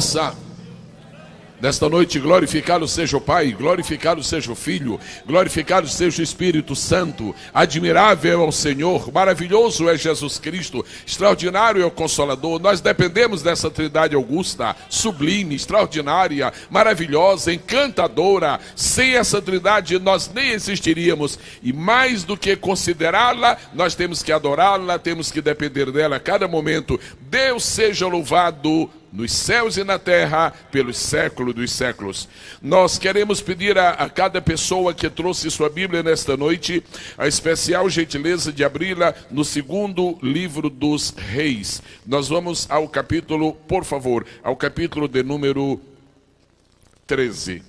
possa nesta noite glorificado seja o Pai, glorificado seja o Filho, glorificado seja o Espírito Santo. Admirável é o Senhor, maravilhoso é Jesus Cristo, extraordinário é o Consolador. Nós dependemos dessa Trindade augusta, sublime, extraordinária, maravilhosa, encantadora. Sem essa Trindade nós nem existiríamos, e mais do que considerá-la, nós temos que adorá-la, temos que depender dela a cada momento. Deus seja louvado nos céus e na terra, pelos séculos dos séculos. Nós queremos pedir a cada pessoa que trouxe sua Bíblia nesta noite a especial gentileza de abri-la no segundo livro dos Reis. Nós vamos ao capítulo, por favor, ao capítulo de número 13.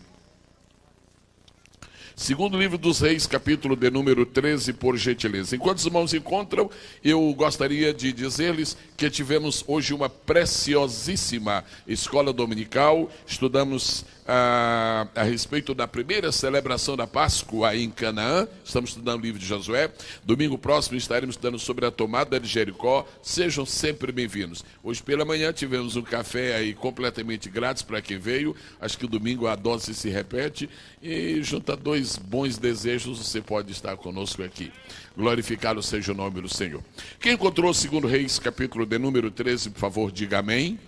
Segundo livro dos Reis, capítulo de número 13, por gentileza. Enquanto os irmãos encontram, eu gostaria de dizer-lhes que tivemos hoje uma preciosíssima escola dominical. Estudamos a respeito da primeira celebração da Páscoa em Canaã. Estamos estudando o livro de Josué. Domingo próximo estaremos estudando sobre a tomada de Jericó. Sejam sempre bem-vindos. Hoje pela manhã tivemos um café aí completamente grátis para quem veio. Acho que o domingo a dose se repete. E junto a dois bons desejos, você pode estar conosco aqui. Glorificado seja o nome do Senhor. Quem encontrou o segundo Reis, capítulo de número 13, por favor, diga amém.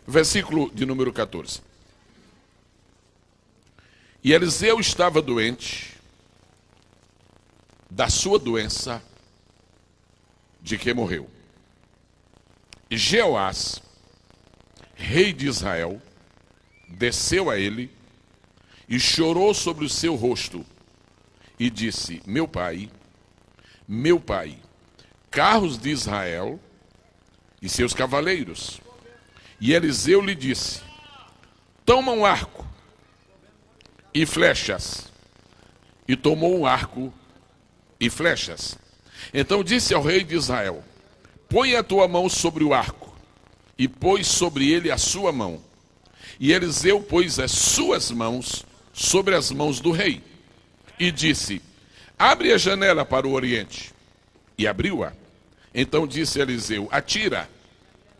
Versículo de número 14. E Eliseu estava doente da sua doença de que morreu. E Jeoás, rei de Israel, desceu a ele e chorou sobre o seu rosto e disse: meu pai, carros de Israel e seus cavaleiros. E Eliseu lhe disse: toma um arco e flechas. E tomou um arco e flechas. Então disse ao rei de Israel: põe a tua mão sobre o arco. E pôs sobre ele a sua mão. E Eliseu pôs as suas mãos sobre as mãos do rei. E disse: abre a janela para o oriente. E abriu-a. Então disse Eliseu: atira.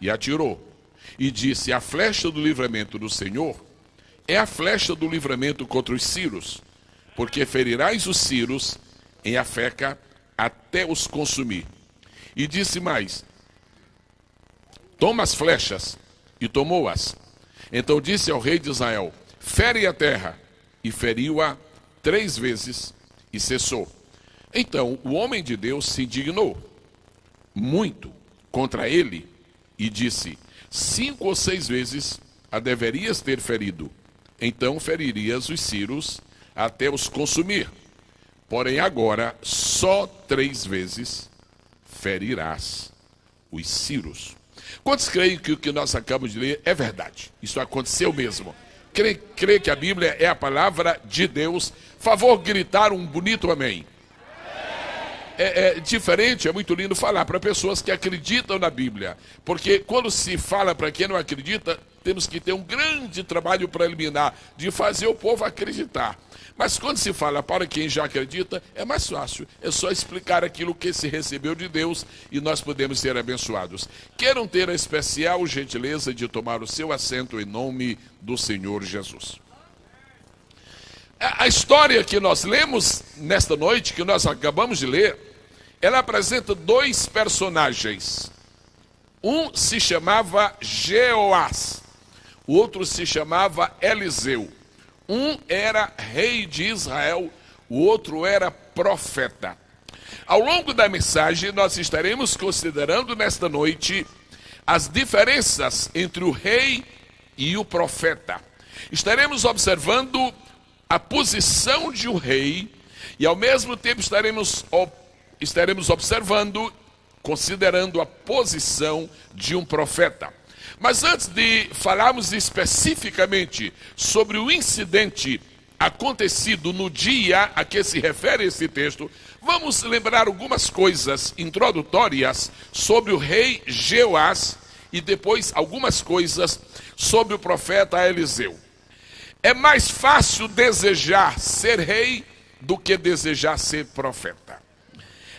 E atirou. E disse: a flecha do livramento do Senhor é a flecha do livramento contra os sírios, porque ferirás os sírios em Afeca até os consumir. E disse mais: toma as flechas. E tomou-as. Então disse ao rei de Israel: fere a terra. E feriu-a 3 vezes e cessou. Então o homem de Deus se indignou muito contra ele e disse: 5 ou 6 vezes a deverias ter ferido. Então feririas os sírios até os consumir. Porém agora só 3 vezes ferirás os sírios. Quantos creem que o que nós acabamos de ler é verdade? Isso aconteceu mesmo. Crê que a Bíblia é a palavra de Deus? Favor gritar um bonito amém. É diferente, é muito lindo falar para pessoas que acreditam na Bíblia. Porque quando se fala para quem não acredita, temos que ter um grande trabalho preliminar de fazer o povo acreditar. Mas quando se fala para quem já acredita, é mais fácil. É só explicar aquilo que se recebeu de Deus e nós podemos ser abençoados. Queiram ter a especial gentileza de tomar o seu assento em nome do Senhor Jesus. A história que nós lemos nesta noite, que nós acabamos de ler, ela apresenta 2 personagens. Um se chamava Jeoás, o outro se chamava Eliseu. Um era rei de Israel, o outro era profeta. Ao longo da mensagem, nós estaremos considerando nesta noite as diferenças entre o rei e o profeta. Estaremos observando a posição de um rei e ao mesmo tempo estaremos observando, considerando a posição de um profeta. Mas antes de falarmos especificamente sobre o incidente acontecido no dia a que se refere esse texto, vamos lembrar algumas coisas introdutórias sobre o rei Jeoás e depois algumas coisas sobre o profeta Eliseu. É mais fácil desejar ser rei do que desejar ser profeta.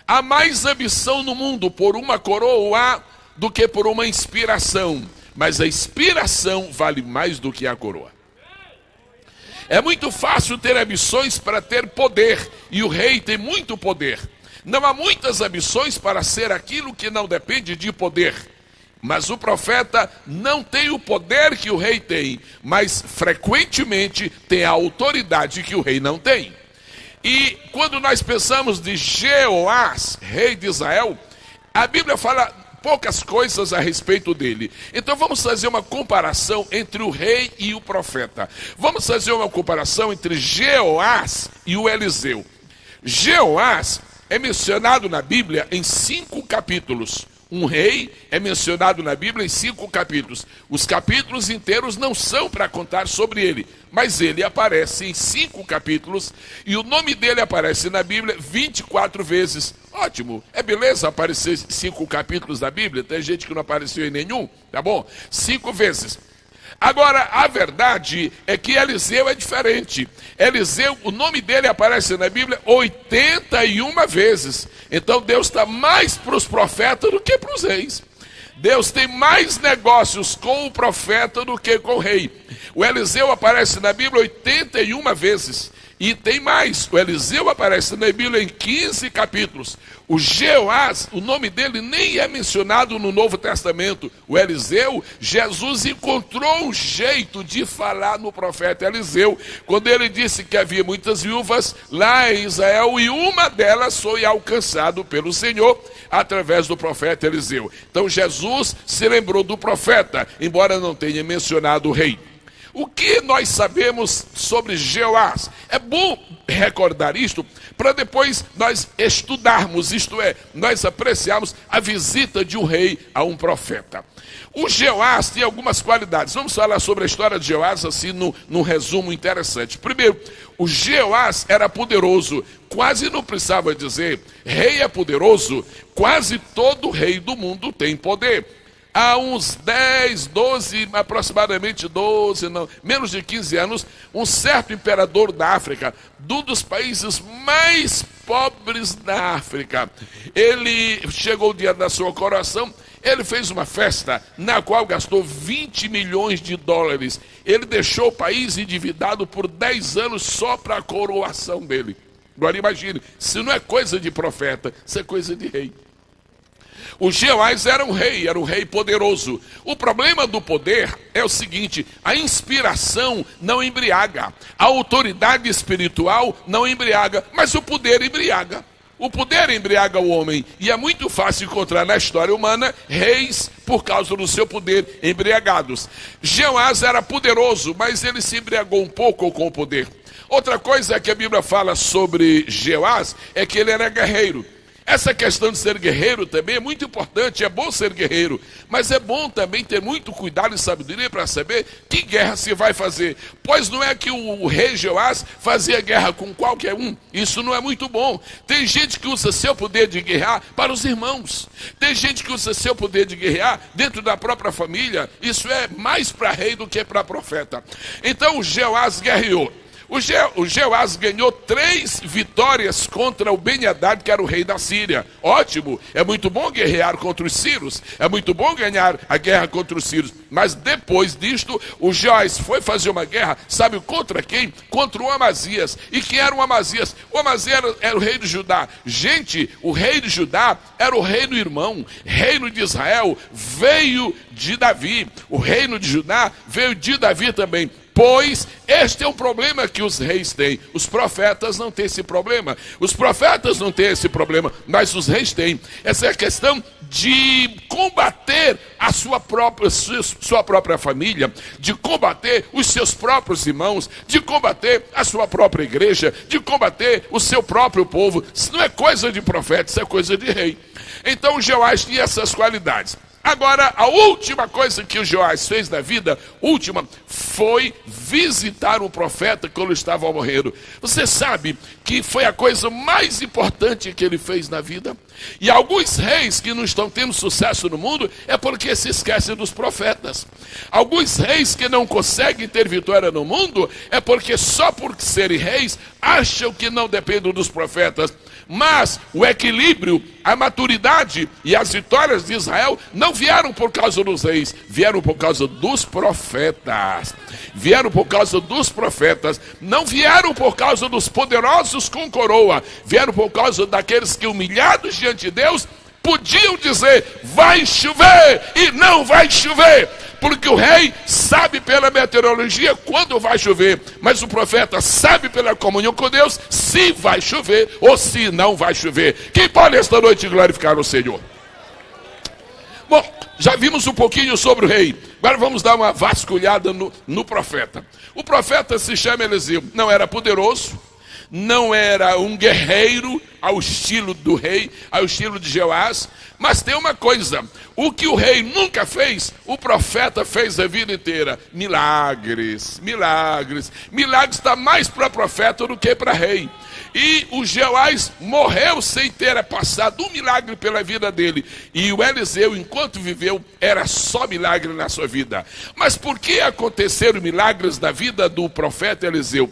Há mais ambição no mundo por uma coroa do que por uma inspiração. mas a inspiração vale mais do que a coroa. É muito fácil ter ambições para ter poder, e o rei tem muito poder. Não há muitas ambições para ser aquilo que não depende de poder. Mas o profeta não tem o poder que o rei tem, mas frequentemente tem a autoridade que o rei não tem. E quando nós pensamos de Jeoás, rei de Israel, a Bíblia fala poucas coisas a respeito dele. Então vamos fazer uma comparação entre o rei e o profeta. Vamos fazer uma comparação entre Jeoás e o Eliseu. Jeoás é mencionado na Bíblia em 5 capítulos. Um rei é mencionado na Bíblia em 5 capítulos. Os capítulos inteiros não são para contar sobre ele, mas ele aparece em 5 capítulos e o nome dele aparece na Bíblia 24 vezes. Ótimo, é beleza aparecer 5 capítulos da Bíblia, tem gente que não apareceu em nenhum, tá bom? 5 vezes. Agora, a verdade é que Eliseu é diferente. Eliseu, o nome dele aparece na Bíblia 81 vezes. Então Deus está mais para os profetas do que para os reis. Deus tem mais negócios com o profeta do que com o rei. O Eliseu aparece na Bíblia 81 vezes. E tem mais, o Eliseu aparece na Bíblia em 15 capítulos. O Jeoás, o nome dele nem é mencionado no Novo Testamento. O Eliseu, Jesus encontrou um jeito de falar no profeta Eliseu, quando ele disse que havia muitas viúvas lá em Israel, e uma delas foi alcançado pelo Senhor através do profeta Eliseu. Então Jesus se lembrou do profeta, embora não tenha mencionado o rei. O que nós sabemos sobre Jeoás? É bom recordar isto para depois nós estudarmos, isto é, nós apreciarmos a visita de um rei a um profeta. O Jeoás tem algumas qualidades. Vamos falar sobre a história de Jeoás assim num resumo interessante. Primeiro, o Jeoás era poderoso. Quase não precisava dizer, rei é poderoso. Quase todo rei do mundo tem poder. Há uns 10, 12, aproximadamente 12, não, menos de 15 anos, um certo imperador da África, um dos países mais pobres da África, ele chegou o dia da sua coroação, ele fez uma festa na qual gastou 20 milhões de dólares. Ele deixou o país endividado por 10 anos só para a coroação dele. Agora imagine, se não é coisa de profeta, isso é coisa de rei. O Jeoás era um rei poderoso. O problema do poder é o seguinte: a inspiração não embriaga, a autoridade espiritual não embriaga, mas o poder embriaga. O poder embriaga o homem, e é muito fácil encontrar na história humana reis por causa do seu poder embriagados. Jeoás era poderoso, mas ele se embriagou um pouco com o poder. Outra coisa que a Bíblia fala sobre Jeoás é que ele era guerreiro. Essa questão de ser guerreiro também é muito importante, é bom ser guerreiro, mas é bom também ter muito cuidado e sabedoria para saber que guerra se vai fazer. Pois não é que o rei Jeoás fazia guerra com qualquer um, isso não é muito bom. Tem gente que usa seu poder de guerrear para os irmãos, tem gente que usa seu poder de guerrear dentro da própria família, isso é mais para rei do que para profeta. Então o Jeoás guerreou. O Jeoás ganhou 3 vitórias contra o Ben-Hadad, que era o rei da Síria. Ótimo, é muito bom guerrear contra os sírios, é muito bom ganhar a guerra contra os sírios. Mas depois disto, o Jeoás foi fazer uma guerra, sabe contra quem? Contra o Amazias. E quem era o Amazias? O Amazias era o rei de Judá. Gente, o rei de Judá era o reino irmão. Reino de Israel veio de Davi. O reino de Judá veio de Davi também. Pois este é um problema que os reis têm. Os profetas não têm esse problema. Os profetas não têm esse problema, mas os reis têm. Essa é a questão de combater a sua própria família, de combater os seus próprios irmãos, de combater a sua própria igreja, de combater o seu próprio povo. Isso não é coisa de profeta, isso é coisa de rei. Então o Jeoás tinha essas qualidades. Agora, a última coisa que o Jeoás fez na vida, foi visitar o profeta quando estava morrendo. Você sabe que foi a coisa mais importante que ele fez na vida? E alguns reis que não estão tendo sucesso no mundo é porque se esquecem dos profetas. Alguns reis que não conseguem ter vitória no mundo é porque só por serem reis acham que não dependem dos profetas. Mas o equilíbrio, a maturidade e as vitórias de Israel não vieram por causa dos reis, vieram por causa dos profetas. Vieram por causa dos profetas, não vieram por causa dos poderosos com coroa, vieram por causa daqueles que, humilhados diante de Deus, podiam dizer: vai chover, e não vai chover. Porque o rei sabe pela meteorologia quando vai chover, mas o profeta sabe pela comunhão com Deus se vai chover ou se não vai chover. Quem pode esta noite glorificar o Senhor? Bom, já vimos um pouquinho sobre o rei. Agora vamos dar uma vasculhada no profeta. O profeta se chama Eliseu. Não era poderoso, não era um guerreiro ao estilo do rei, ao estilo de Jeoás. Mas tem uma coisa: o que o rei nunca fez, o profeta fez a vida inteira. Milagres, milagres. Milagres está mais para profeta do que para rei. E o Jeoás morreu sem ter passado um milagre pela vida dele. E o Eliseu, enquanto viveu, era só milagre na sua vida. Mas por que aconteceram milagres na vida do profeta Eliseu?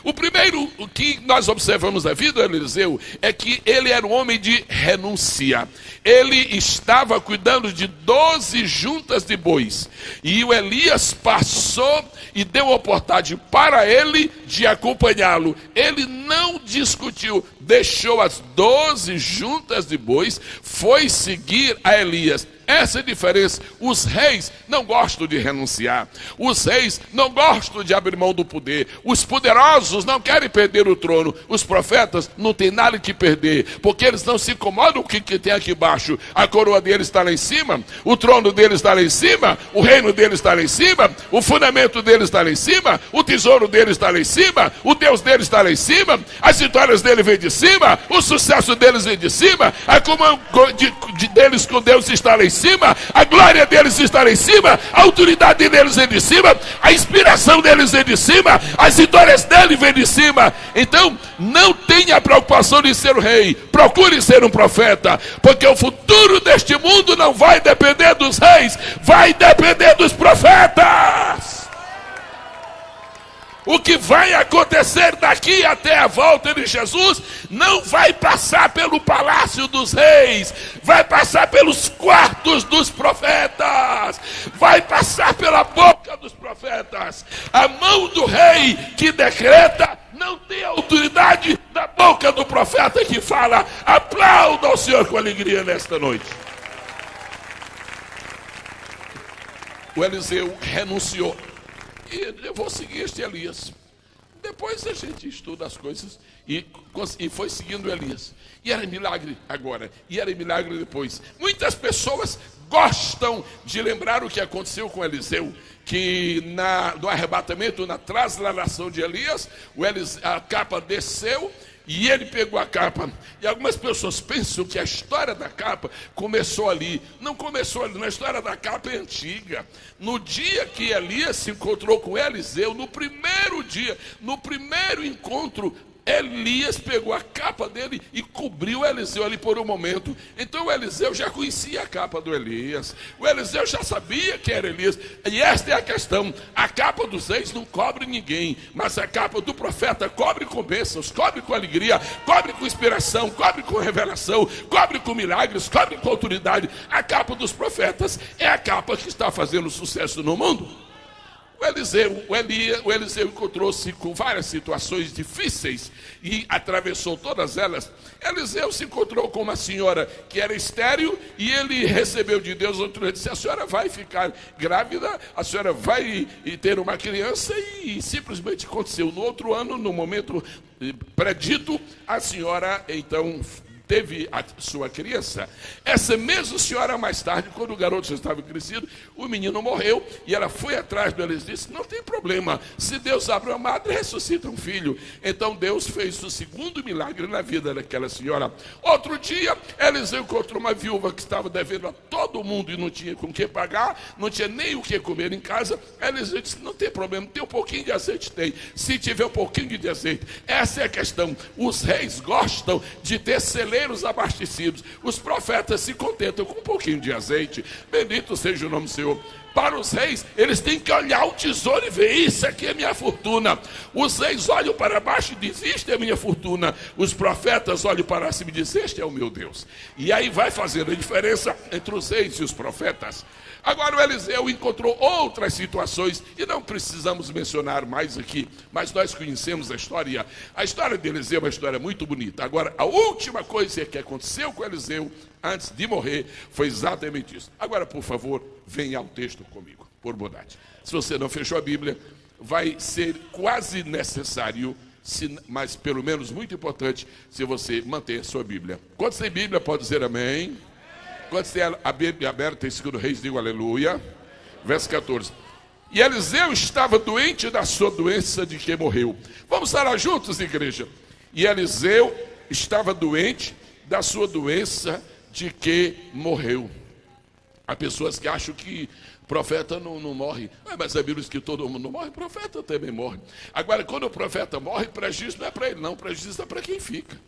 O primeiro que nós observamos na vida do Eliseu é que ele era um homem de renúncia. Ele estava cuidando de 12 juntas de bois. E o Elias passou e deu a oportunidade para ele de acompanhá-lo. Ele não discutiu, deixou as 12 juntas de bois, foi seguir a Elias. Essa é a diferença. Os reis não gostam de renunciar. Os reis não gostam de abrir mão do poder. Os poderosos não querem perder o trono. Os profetas não têm nada que perder, porque eles não se incomodam com o que tem aqui embaixo. A coroa deles está lá em cima, o trono deles está lá em cima, o reino deles está lá em cima, o fundamento deles está lá em cima, o tesouro deles está lá em cima, o Deus deles está lá em cima, as vitórias deles vêm de cima, o sucesso deles vem de cima, a comunhão deles com Deus está lá em cima, a glória deles está lá em cima, a autoridade deles vem de cima, a inspiração deles vem de cima, as vitórias deles vêm de cima. Então não tenha preocupação de ser o rei, procure ser um profeta, porque o futuro deste mundo não vai depender dos reis, vai depender dos profetas. O que vai acontecer daqui até a volta de Jesus não vai passar pelo palácio dos reis, vai passar pelos quartos dos profetas, vai passar pela boca dos profetas. A mão do rei que decreta não tem a autoridade da boca do profeta que fala. Aplauda ao Senhor com alegria nesta noite. O Eliseu renunciou. E eu vou seguir este Elias. Depois a gente estuda as coisas e foi seguindo Elias. E era milagre agora, e era milagre depois. Muitas pessoas gostam de lembrar o que aconteceu com Eliseu, que no arrebatamento, na trasladação de Elias, a capa desceu e ele pegou a capa. E algumas pessoas pensam que a história da capa começou ali. Não começou ali, a história da capa é antiga. No dia que Elias se encontrou com Eliseu, no primeiro dia, no primeiro encontro, Elias pegou a capa dele e cobriu Eliseu ali por um momento. Então o Eliseu já conhecia a capa do Elias. O Eliseu já sabia que era Elias. E esta é a questão. A capa dos reis não cobre ninguém, mas a capa do profeta cobre com bênçãos, cobre com alegria, cobre com inspiração, cobre com revelação, cobre com milagres, cobre com autoridade. A capa dos profetas é a capa que está fazendo sucesso no mundo. O Eliseu encontrou-se com várias situações difíceis e atravessou todas elas. Eliseu se encontrou com uma senhora que era estéril e ele recebeu de Deus outra vez, disse: a senhora vai ficar grávida, a senhora vai ter uma criança, e simplesmente aconteceu. No outro ano, no momento predito, a senhora então teve a sua criança. Essa mesma senhora, mais tarde, quando o garoto já estava crescido, o menino morreu e ela foi atrás do Eliseu e disse: não tem problema, se Deus abre uma madre, ressuscita um filho. Então Deus fez o segundo milagre na vida daquela senhora. Outro dia, Eliseu encontrou uma viúva que estava devendo a todo mundo e não tinha com o que pagar, não tinha nem o que comer em casa. Eliseu disse: não tem problema, tem um pouquinho de azeite? Tem. Se tiver um pouquinho de azeite. Essa é a questão. Os reis gostam de ter celeiros abastecidos. Os profetas se contentam com um pouquinho de azeite. Bendito seja o nome do Senhor. Para os reis, eles têm que olhar o tesouro e ver, isso aqui é minha fortuna. Os reis olham para baixo e dizem, isto é minha fortuna. Os profetas olham para cima e dizem, este é o meu Deus. E aí vai fazendo a diferença entre os reis e os profetas. Agora o Eliseu encontrou outras situações, e não precisamos mencionar mais aqui, mas nós conhecemos a história. A história de Eliseu é uma história muito bonita. Agora, a última coisa que aconteceu com Eliseu, antes de morrer, foi exatamente isso. Agora, por favor, venha ao texto comigo, por bondade. Se você não fechou a Bíblia, vai ser quase necessário, mas pelo menos muito importante, se você manter a sua Bíblia. Quantos tem Bíblia, pode dizer amém? Quando tem a Bíblia aberta em 2 Reis, digo aleluia. Verso 14. E Eliseu estava doente da sua doença de que morreu. Vamos orar juntos, igreja. E Eliseu estava doente da sua doença de que morreu. Há pessoas que acham que profeta não morre. Mas a Bíblia diz que todo mundo morre, profeta também morre. Agora, quando o profeta morre, prejuízo não é para ele, não. Prejuízo é para quem fica.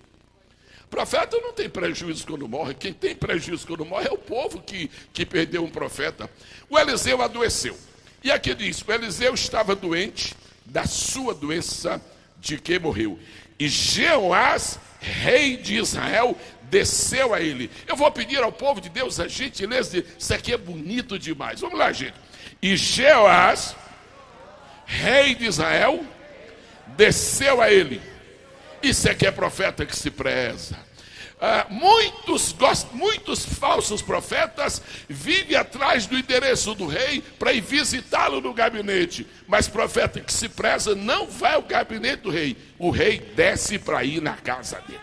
Profeta não tem prejuízo quando morre. Quem tem prejuízo quando morre é o povo que perdeu um profeta. O Eliseu adoeceu. E aqui diz, o Eliseu estava doente da sua doença de que morreu. E Jeoás, rei de Israel, desceu a ele. Eu vou pedir ao povo de Deus a gentileza, isso aqui é bonito demais. Vamos lá, gente. E Jeoás, rei de Israel, desceu a ele. Isso é que é profeta que se preza. Muitos falsos profetas vivem atrás do endereço do rei para ir visitá-lo no gabinete. Mas profeta que se preza não vai ao gabinete do rei. O rei desce para ir na casa dele.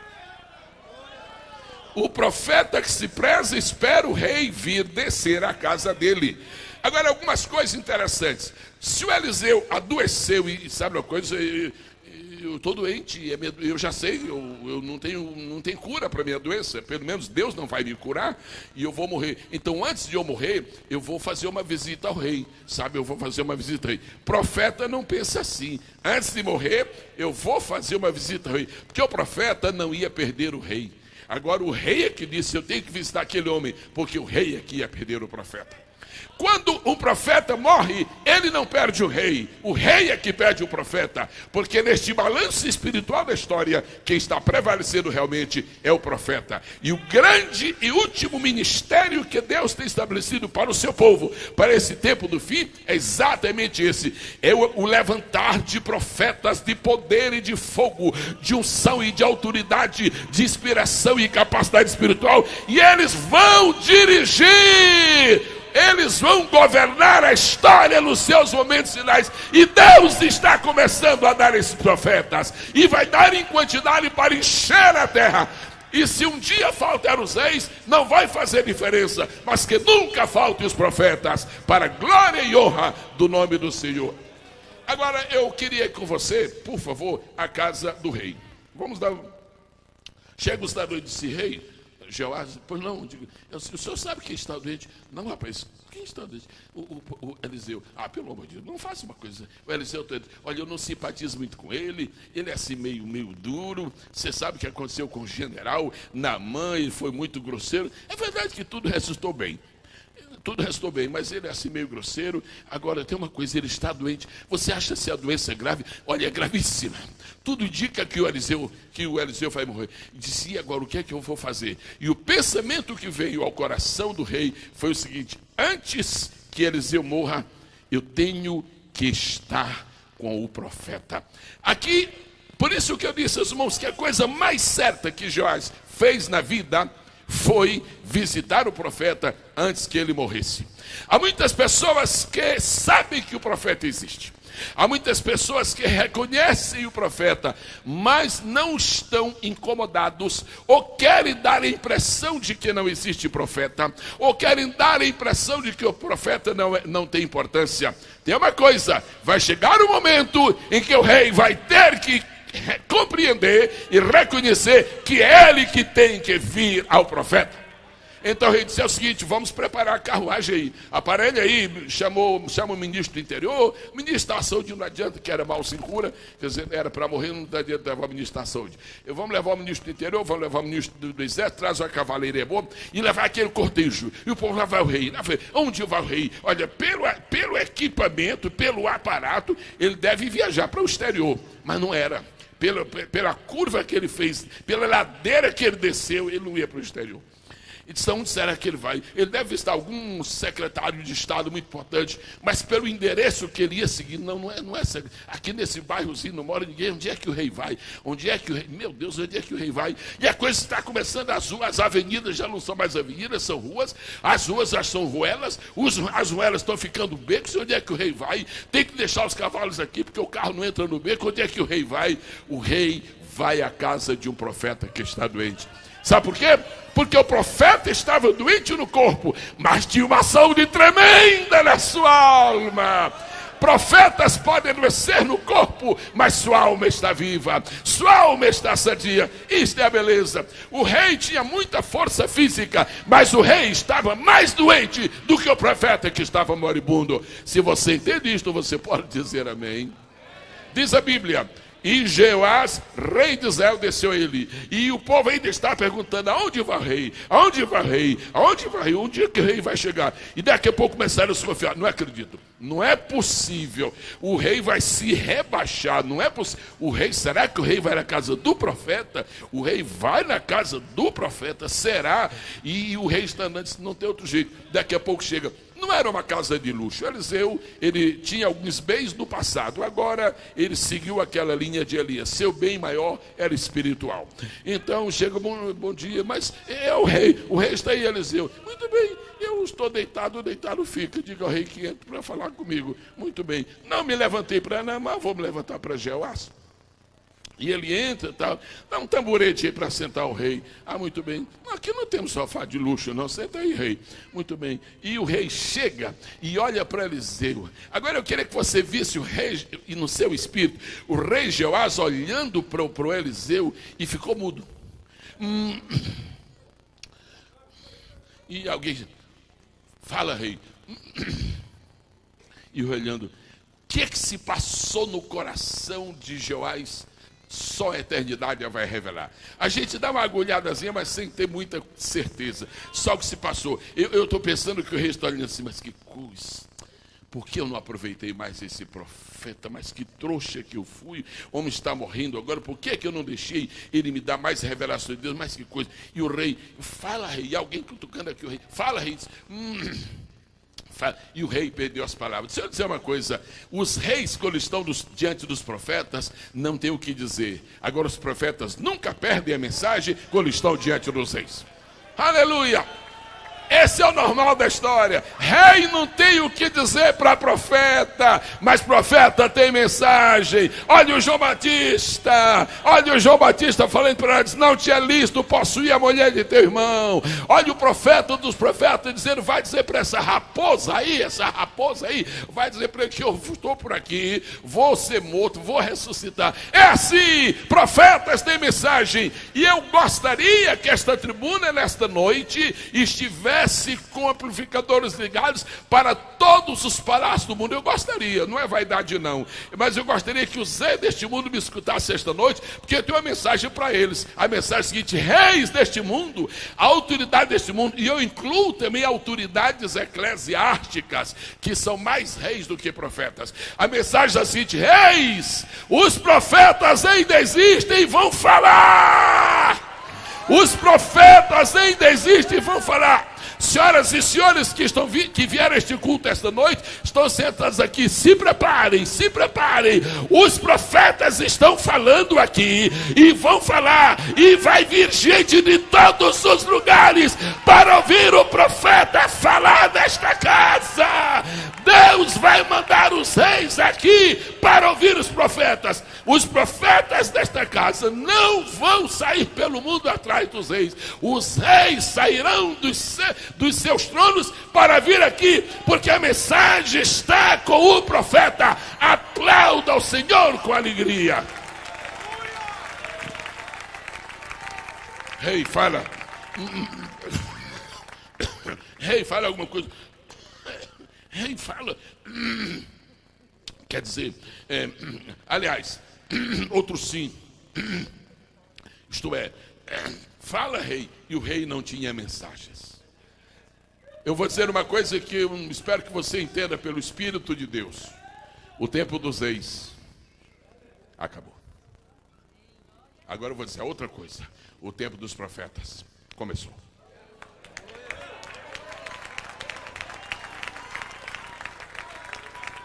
O profeta que se preza espera o rei vir descer à casa dele. Agora, algumas coisas interessantes. Se o Eliseu adoeceu e sabe uma coisa... Eu estou doente, eu já sei, eu não tenho cura para a minha doença, pelo menos Deus não vai me curar e eu vou morrer. Então, antes de eu morrer, eu vou fazer uma visita ao rei, sabe? Eu vou fazer uma visita ao rei. Profeta não pensa assim. Antes de morrer, eu vou fazer uma visita ao rei, porque o profeta não ia perder o rei. Agora, o rei é que disse, eu tenho que visitar aquele homem, porque o rei é que ia perder o profeta. Quando um profeta morre, ele não perde o rei é que perde o profeta, porque neste balanço espiritual da história, quem está prevalecendo realmente é o profeta. E o grande e último ministério que Deus tem estabelecido para o seu povo, para esse tempo do fim, é exatamente esse, é o levantar de profetas de poder e de fogo, de unção e de autoridade, de inspiração e capacidade espiritual, e eles vão dirigir, eles vão governar a história nos seus momentos finais. E Deus está começando a dar esses profetas. E vai dar em quantidade para encher a terra. E se um dia faltar os reis, não vai fazer diferença. Mas que nunca faltem os profetas, para a glória e honra do nome do Senhor. Agora eu queria ir com você, por favor, à casa do rei. Vamos dar... Chega o cidadão e disse, rei... Jeoás, pois não, o senhor sabe quem está doente? Não, rapaz, quem está doente? O Eliseu. Pelo amor de Deus, não faça uma coisa. O Eliseu, olha, eu não simpatizo muito com ele é assim meio duro. Você sabe o que aconteceu com o general Naamã, ele foi muito grosseiro. É verdade que tudo resultou bem. Tudo restou bem, mas ele é assim meio grosseiro. Agora tem uma coisa, ele está doente. Você acha se a doença é grave? Olha, é gravíssima. Tudo indica que o Eliseu vai morrer. Disse, e agora o que é que eu vou fazer? E o pensamento que veio ao coração do rei foi o seguinte: antes que Eliseu morra, eu tenho que estar com o profeta. Aqui, por isso que eu disse aos irmãos que a coisa mais certa que Joás fez na vida foi visitar o profeta antes que ele morresse. Há muitas pessoas que sabem que o profeta existe. Há muitas pessoas que reconhecem o profeta, mas não estão incomodados, ou querem dar a impressão de que não existe profeta, ou querem dar a impressão de que o profeta não tem importância. Tem uma coisa, vai chegar um momento em que o rei vai ter que compreender e reconhecer que é ele que tem que vir ao profeta. Então o rei disse: é o seguinte, vamos preparar a carruagem aí. Aparelha aí, chama o ministro do interior. O ministro da saúde não adianta, que era mal sem cura. Quer dizer, era para morrer, não adianta levar o ministro da saúde. Vamos levar o ministro do interior, vamos levar o ministro do exército, traz uma cavalaria boa e levar aquele cortejo. E o povo lá vai o rei. Onde vai o rei? Olha, pelo equipamento, pelo aparato, ele deve viajar para o exterior. Mas não era. Pela curva que ele fez, pela ladeira que ele desceu, ele não ia para o exterior. E disse: onde será que ele vai? Ele deve visitar algum secretário de Estado muito importante, mas pelo endereço que ele ia seguir, não é. Aqui nesse bairrozinho não mora ninguém. Onde é que o rei vai? Onde é que o rei... Meu Deus, onde é que o rei vai? E a coisa está começando, as avenidas já não são mais avenidas, são ruas. As ruas já são ruelas, as ruelas estão ficando becos. Onde é que o rei vai? Tem que deixar os cavalos aqui, porque o carro não entra no beco. Onde é que o rei vai? O rei vai à casa de um profeta que está doente. Sabe por quê? Porque o profeta estava doente no corpo, mas tinha uma saúde tremenda na sua alma. Profetas podem adoecer no corpo, mas sua alma está viva, sua alma está sadia. Isto é a beleza. O rei tinha muita força física, mas o rei estava mais doente do que o profeta que estava moribundo. Se você entende isto, você pode dizer amém. Diz a Bíblia: e Jeoás, rei de Israel, desceu a Eli. E o povo ainda está perguntando: aonde vai o rei? Aonde vai o rei? Aonde vai o rei? Onde é que o rei vai chegar? E daqui a pouco começaram a se confiar: não acredito, não é possível, o rei vai se rebaixar, não é possível. O rei, será que o rei vai na casa do profeta? O rei vai na casa do profeta, será? E o rei está andando, não tem outro jeito. Daqui a pouco chega. Não era uma casa de luxo. Eliseu, ele tinha alguns bens do passado. Agora ele seguiu aquela linha de Elias. Seu bem maior era espiritual. Então chega: bom dia, mas é o rei. O rei está aí, Eliseu. Muito bem, eu estou deitado fica. Diga ao rei que entra para falar comigo. Muito bem. Não me levantei para Naamã, vou me levantar para Jeoás. E ele entra, tal, dá um tamborete aí para sentar o rei. Ah, muito bem. Aqui não temos sofá de luxo, não. Senta aí, rei. Muito bem. E o rei chega e olha para Eliseu. Agora eu queria que você visse o rei, e no seu espírito, o rei Jeoás olhando para o Eliseu e ficou mudo. E alguém diz: fala, rei. E olhando, o que se passou no coração de Jeoás? Só a eternidade vai revelar. A gente dá uma agulhadazinha, mas sem ter muita certeza. Só o que se passou. Eu estou pensando que o rei está olhando assim: mas que coisa. Por que eu não aproveitei mais esse profeta? Mas que trouxa que eu fui. O homem está morrendo agora. Por que eu não deixei ele me dar mais revelações de Deus? Mas que coisa. E o rei: fala, rei. E alguém cutucando aqui o rei: fala, rei. E o rei perdeu as palavras. Deixa eu dizer uma coisa: os reis, quando estão diante dos profetas, não tem o que dizer. Agora os profetas nunca perdem a mensagem quando estão diante dos reis. Aleluia! Esse é o normal da história. Rei não tem o que dizer para profeta, mas profeta tem mensagem. Olha o João Batista falando para eles: não te é lícito possuir a mulher de teu irmão. Olha o profeta dos profetas dizendo: vai dizer para essa raposa aí, vai dizer para ele que eu estou por aqui, vou ser morto, vou ressuscitar. É assim, profetas têm mensagem. E eu gostaria que esta tribuna, nesta noite, estivesse com amplificadores ligados para todos os palácios do mundo. Eu gostaria, não é vaidade não, mas eu gostaria que os reis deste mundo me escutassem esta noite, porque eu tenho uma mensagem para eles. A mensagem é a seguinte: reis deste mundo, a autoridade deste mundo, e eu incluo também autoridades eclesiásticas, que são mais reis do que profetas. A mensagem é a seguinte: reis, os profetas ainda existem e vão falar. Os profetas ainda existem e vão falar. Senhoras e senhores que vieram a este culto esta noite, estão sentados aqui, se preparem. Os profetas estão falando aqui e vão falar, e vai vir gente de todos os lugares para ouvir o profeta falar nesta casa. Deus vai mandar os reis aqui para ouvir os profetas. Os profetas desta casa não vão sair pelo mundo atrás dos reis. Os reis sairão dos seus tronos para vir aqui, porque a mensagem está com o profeta. Aplauda o Senhor com alegria. Rei, fala. Rei, fala alguma coisa. Rei, fala. Quer dizer, aliás, outro sim. Isto é, fala, rei. E o rei não tinha mensagens. Eu vou dizer uma coisa que eu espero que você entenda pelo Espírito de Deus. O tempo dos reis acabou. Agora eu vou dizer outra coisa. O tempo dos profetas começou.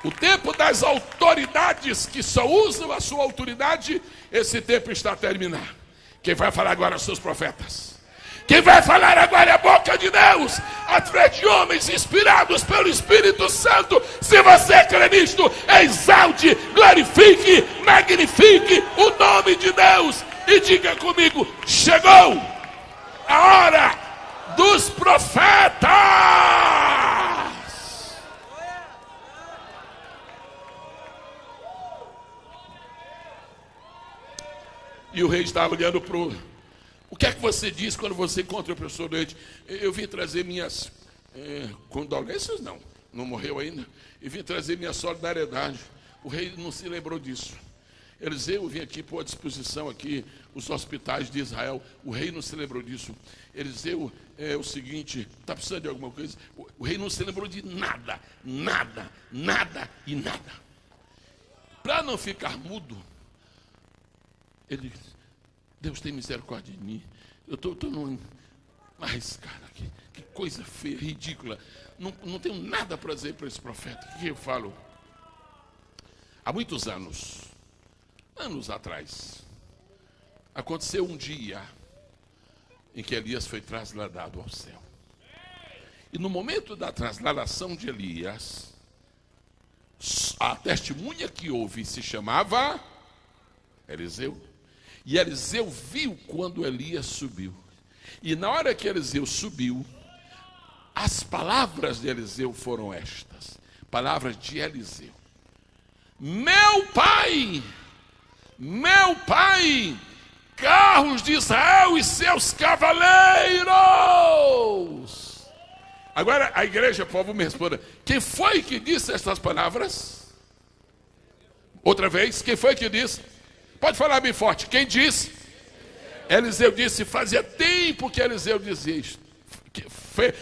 O tempo das autoridades que só usam a sua autoridade, esse tempo está a terminar. Quem vai falar agora são os profetas. Quem vai falar agora é a boca de Deus, através de homens inspirados pelo Espírito Santo. Se você crê nisto, exalte, glorifique, magnifique o nome de Deus e diga comigo: chegou a hora dos profetas. E o rei estava olhando para o... O que é que você diz quando você encontra o professor doente? Eu vim trazer minhas condolências, não morreu ainda. Eu vim trazer minha solidariedade. O rei não se lembrou disso. Eliseu vim aqui pôr à disposição aqui os hospitais de Israel. O rei não se lembrou disso. Eliseu é o seguinte, está precisando de alguma coisa? O rei não se lembrou de nada, nada, nada e nada. Para não ficar mudo, ele... Deus tem misericórdia de mim. Eu estou num... Mas, cara, que coisa feia, ridícula. Não tenho nada para dizer para esse profeta. O que eu falo? Há muitos anos atrás, aconteceu um dia em que Elias foi trasladado ao céu. E no momento da trasladação de Elias, a testemunha que houve se chamava Eliseu. E Eliseu viu quando Elias subiu. E na hora que Eliseu subiu, as palavras de Eliseu foram estas. Palavras de Eliseu. Meu pai, carros de Israel e seus cavaleiros. Agora a igreja, por favor, me responda. Quem foi que disse estas palavras? Outra vez, quem foi que disse? Pode falar bem forte. Quem disse? Eliseu disse. Fazia tempo que Eliseu dizia isto.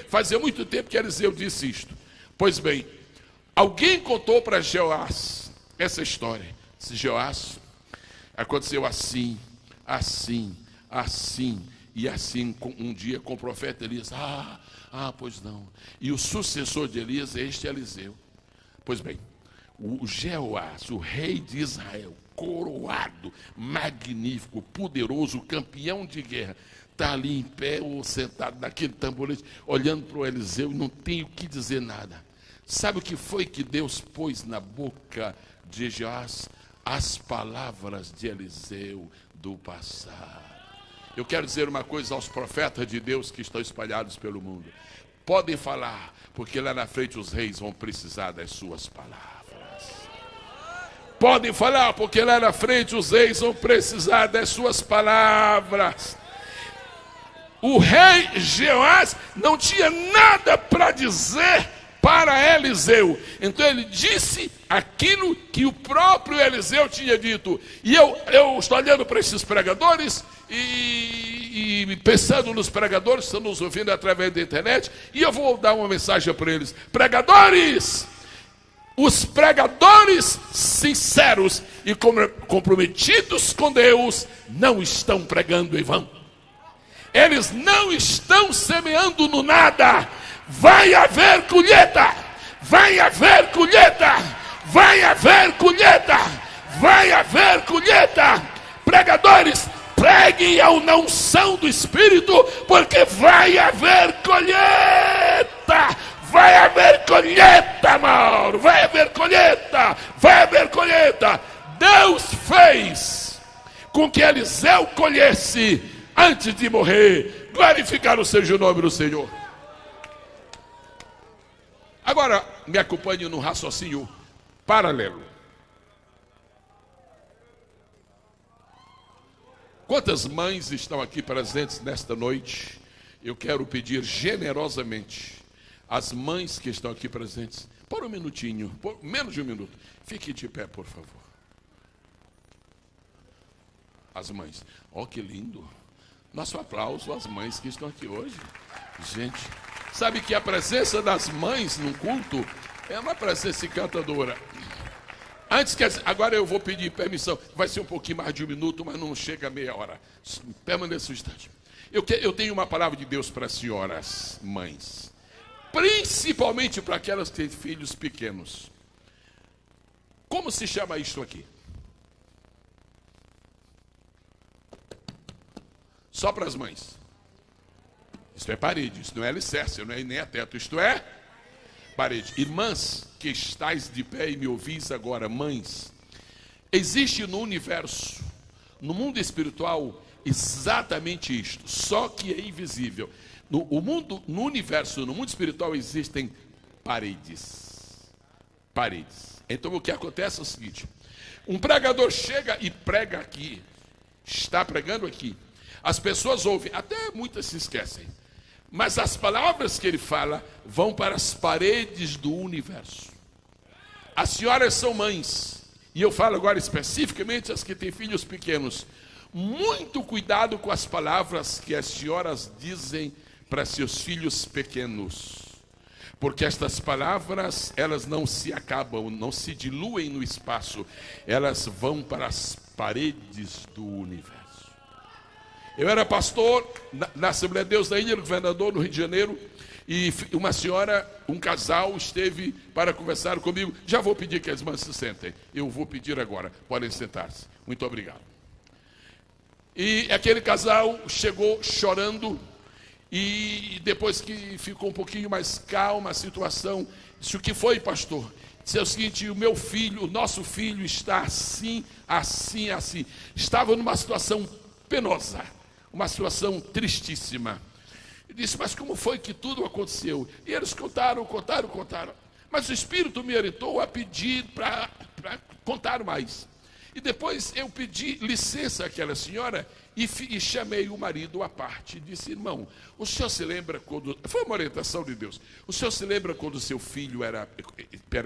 Fazia muito tempo que Eliseu disse isto. Pois bem, alguém contou para Jeoás essa história. Disse: Jeoás, aconteceu assim, assim, assim e assim um dia com o profeta Elias. Pois não. E o sucessor de Elias é este Eliseu. Pois bem, o Jeoás, o rei de Israel, coroado, magnífico, poderoso, campeão de guerra, está ali em pé ou sentado naquele tamborete, olhando para o Eliseu e não tem o que dizer nada. Sabe o que foi que Deus pôs na boca de Jeoás? As palavras de Eliseu do passado. Eu quero dizer uma coisa aos profetas de Deus que estão espalhados pelo mundo. Podem falar, porque lá na frente os reis vão precisar das suas palavras. Podem falar, porque lá na frente os reis vão precisar das suas palavras. O rei Jeoás não tinha nada para dizer para Eliseu. Então ele disse aquilo que o próprio Eliseu tinha dito. E eu estou olhando para esses pregadores e pensando nos pregadores que estão nos ouvindo através da internet. E eu vou dar uma mensagem para eles. Pregadores! Os pregadores sinceros e comprometidos com Deus não estão pregando em vão. Eles não estão semeando no nada. Vai haver colheita. Vai haver colheita. Vai haver colheita. Vai haver colheita. Pregadores, preguem a unção do Espírito, porque vai haver colheita. Vai haver colheita, Mauro. Vai haver colheita. Vai haver colheita. Deus fez com que Eliseu colhesse antes de morrer. Glorificar seja o nome do Senhor. Agora, me acompanhe no raciocínio paralelo. Quantas mães estão aqui presentes nesta noite? Eu quero pedir generosamente As mães que estão aqui presentes, por um minutinho, por menos de um minuto, fique de pé, por favor. As mães, ó, que lindo. Nosso aplauso às mães que estão aqui hoje. Gente, sabe que a presença das mães num culto é uma presença encantadora. Agora eu vou pedir permissão, vai ser um pouquinho mais de um minuto, mas não chega a meia hora. Permaneça um instante. Eu tenho uma palavra de Deus para as senhoras mães, principalmente para aquelas que têm filhos pequenos. Como se chama isto aqui? Só para as mães. Isto é parede, isto não é alicerce, não é nem é teto, isto é parede. Irmãs que estáis de pé e me ouvis agora, mães, existe no universo, no mundo espiritual, exatamente isto, só que é invisível. No universo, no mundo espiritual, existem paredes. Paredes. Então o que acontece é o seguinte: um pregador chega e prega aqui, está pregando aqui. As pessoas ouvem, até muitas se esquecem, mas as palavras que ele fala vão para as paredes do universo. As senhoras são mães, e eu falo agora especificamente as que têm filhos pequenos. Muito cuidado com as palavras que as senhoras dizem para seus filhos pequenos, porque estas palavras, elas não se acabam, não se diluem no espaço, elas vão para as paredes do universo. Eu era pastor na Assembleia de Deus da Ilha do Governador, no Rio de Janeiro, e uma senhora, um casal, esteve para conversar comigo. Já vou pedir que as irmãs se sentem. Eu vou pedir agora. Podem sentar-se. Muito obrigado. E aquele casal chegou chorando, e depois que ficou um pouquinho mais calma a situação, disse: o que foi, pastor? Disse o seguinte: o meu filho, o nosso filho está assim, assim, assim. Estava numa situação penosa, uma situação tristíssima. Eu disse: mas como foi que tudo aconteceu? E eles contaram. Mas o Espírito me orientou a pedir para contar mais. E depois eu pedi licença àquela senhora e chamei o marido à parte. Disse: irmão, o senhor se lembra quando... Foi uma orientação de Deus. O senhor se lembra quando seu filho era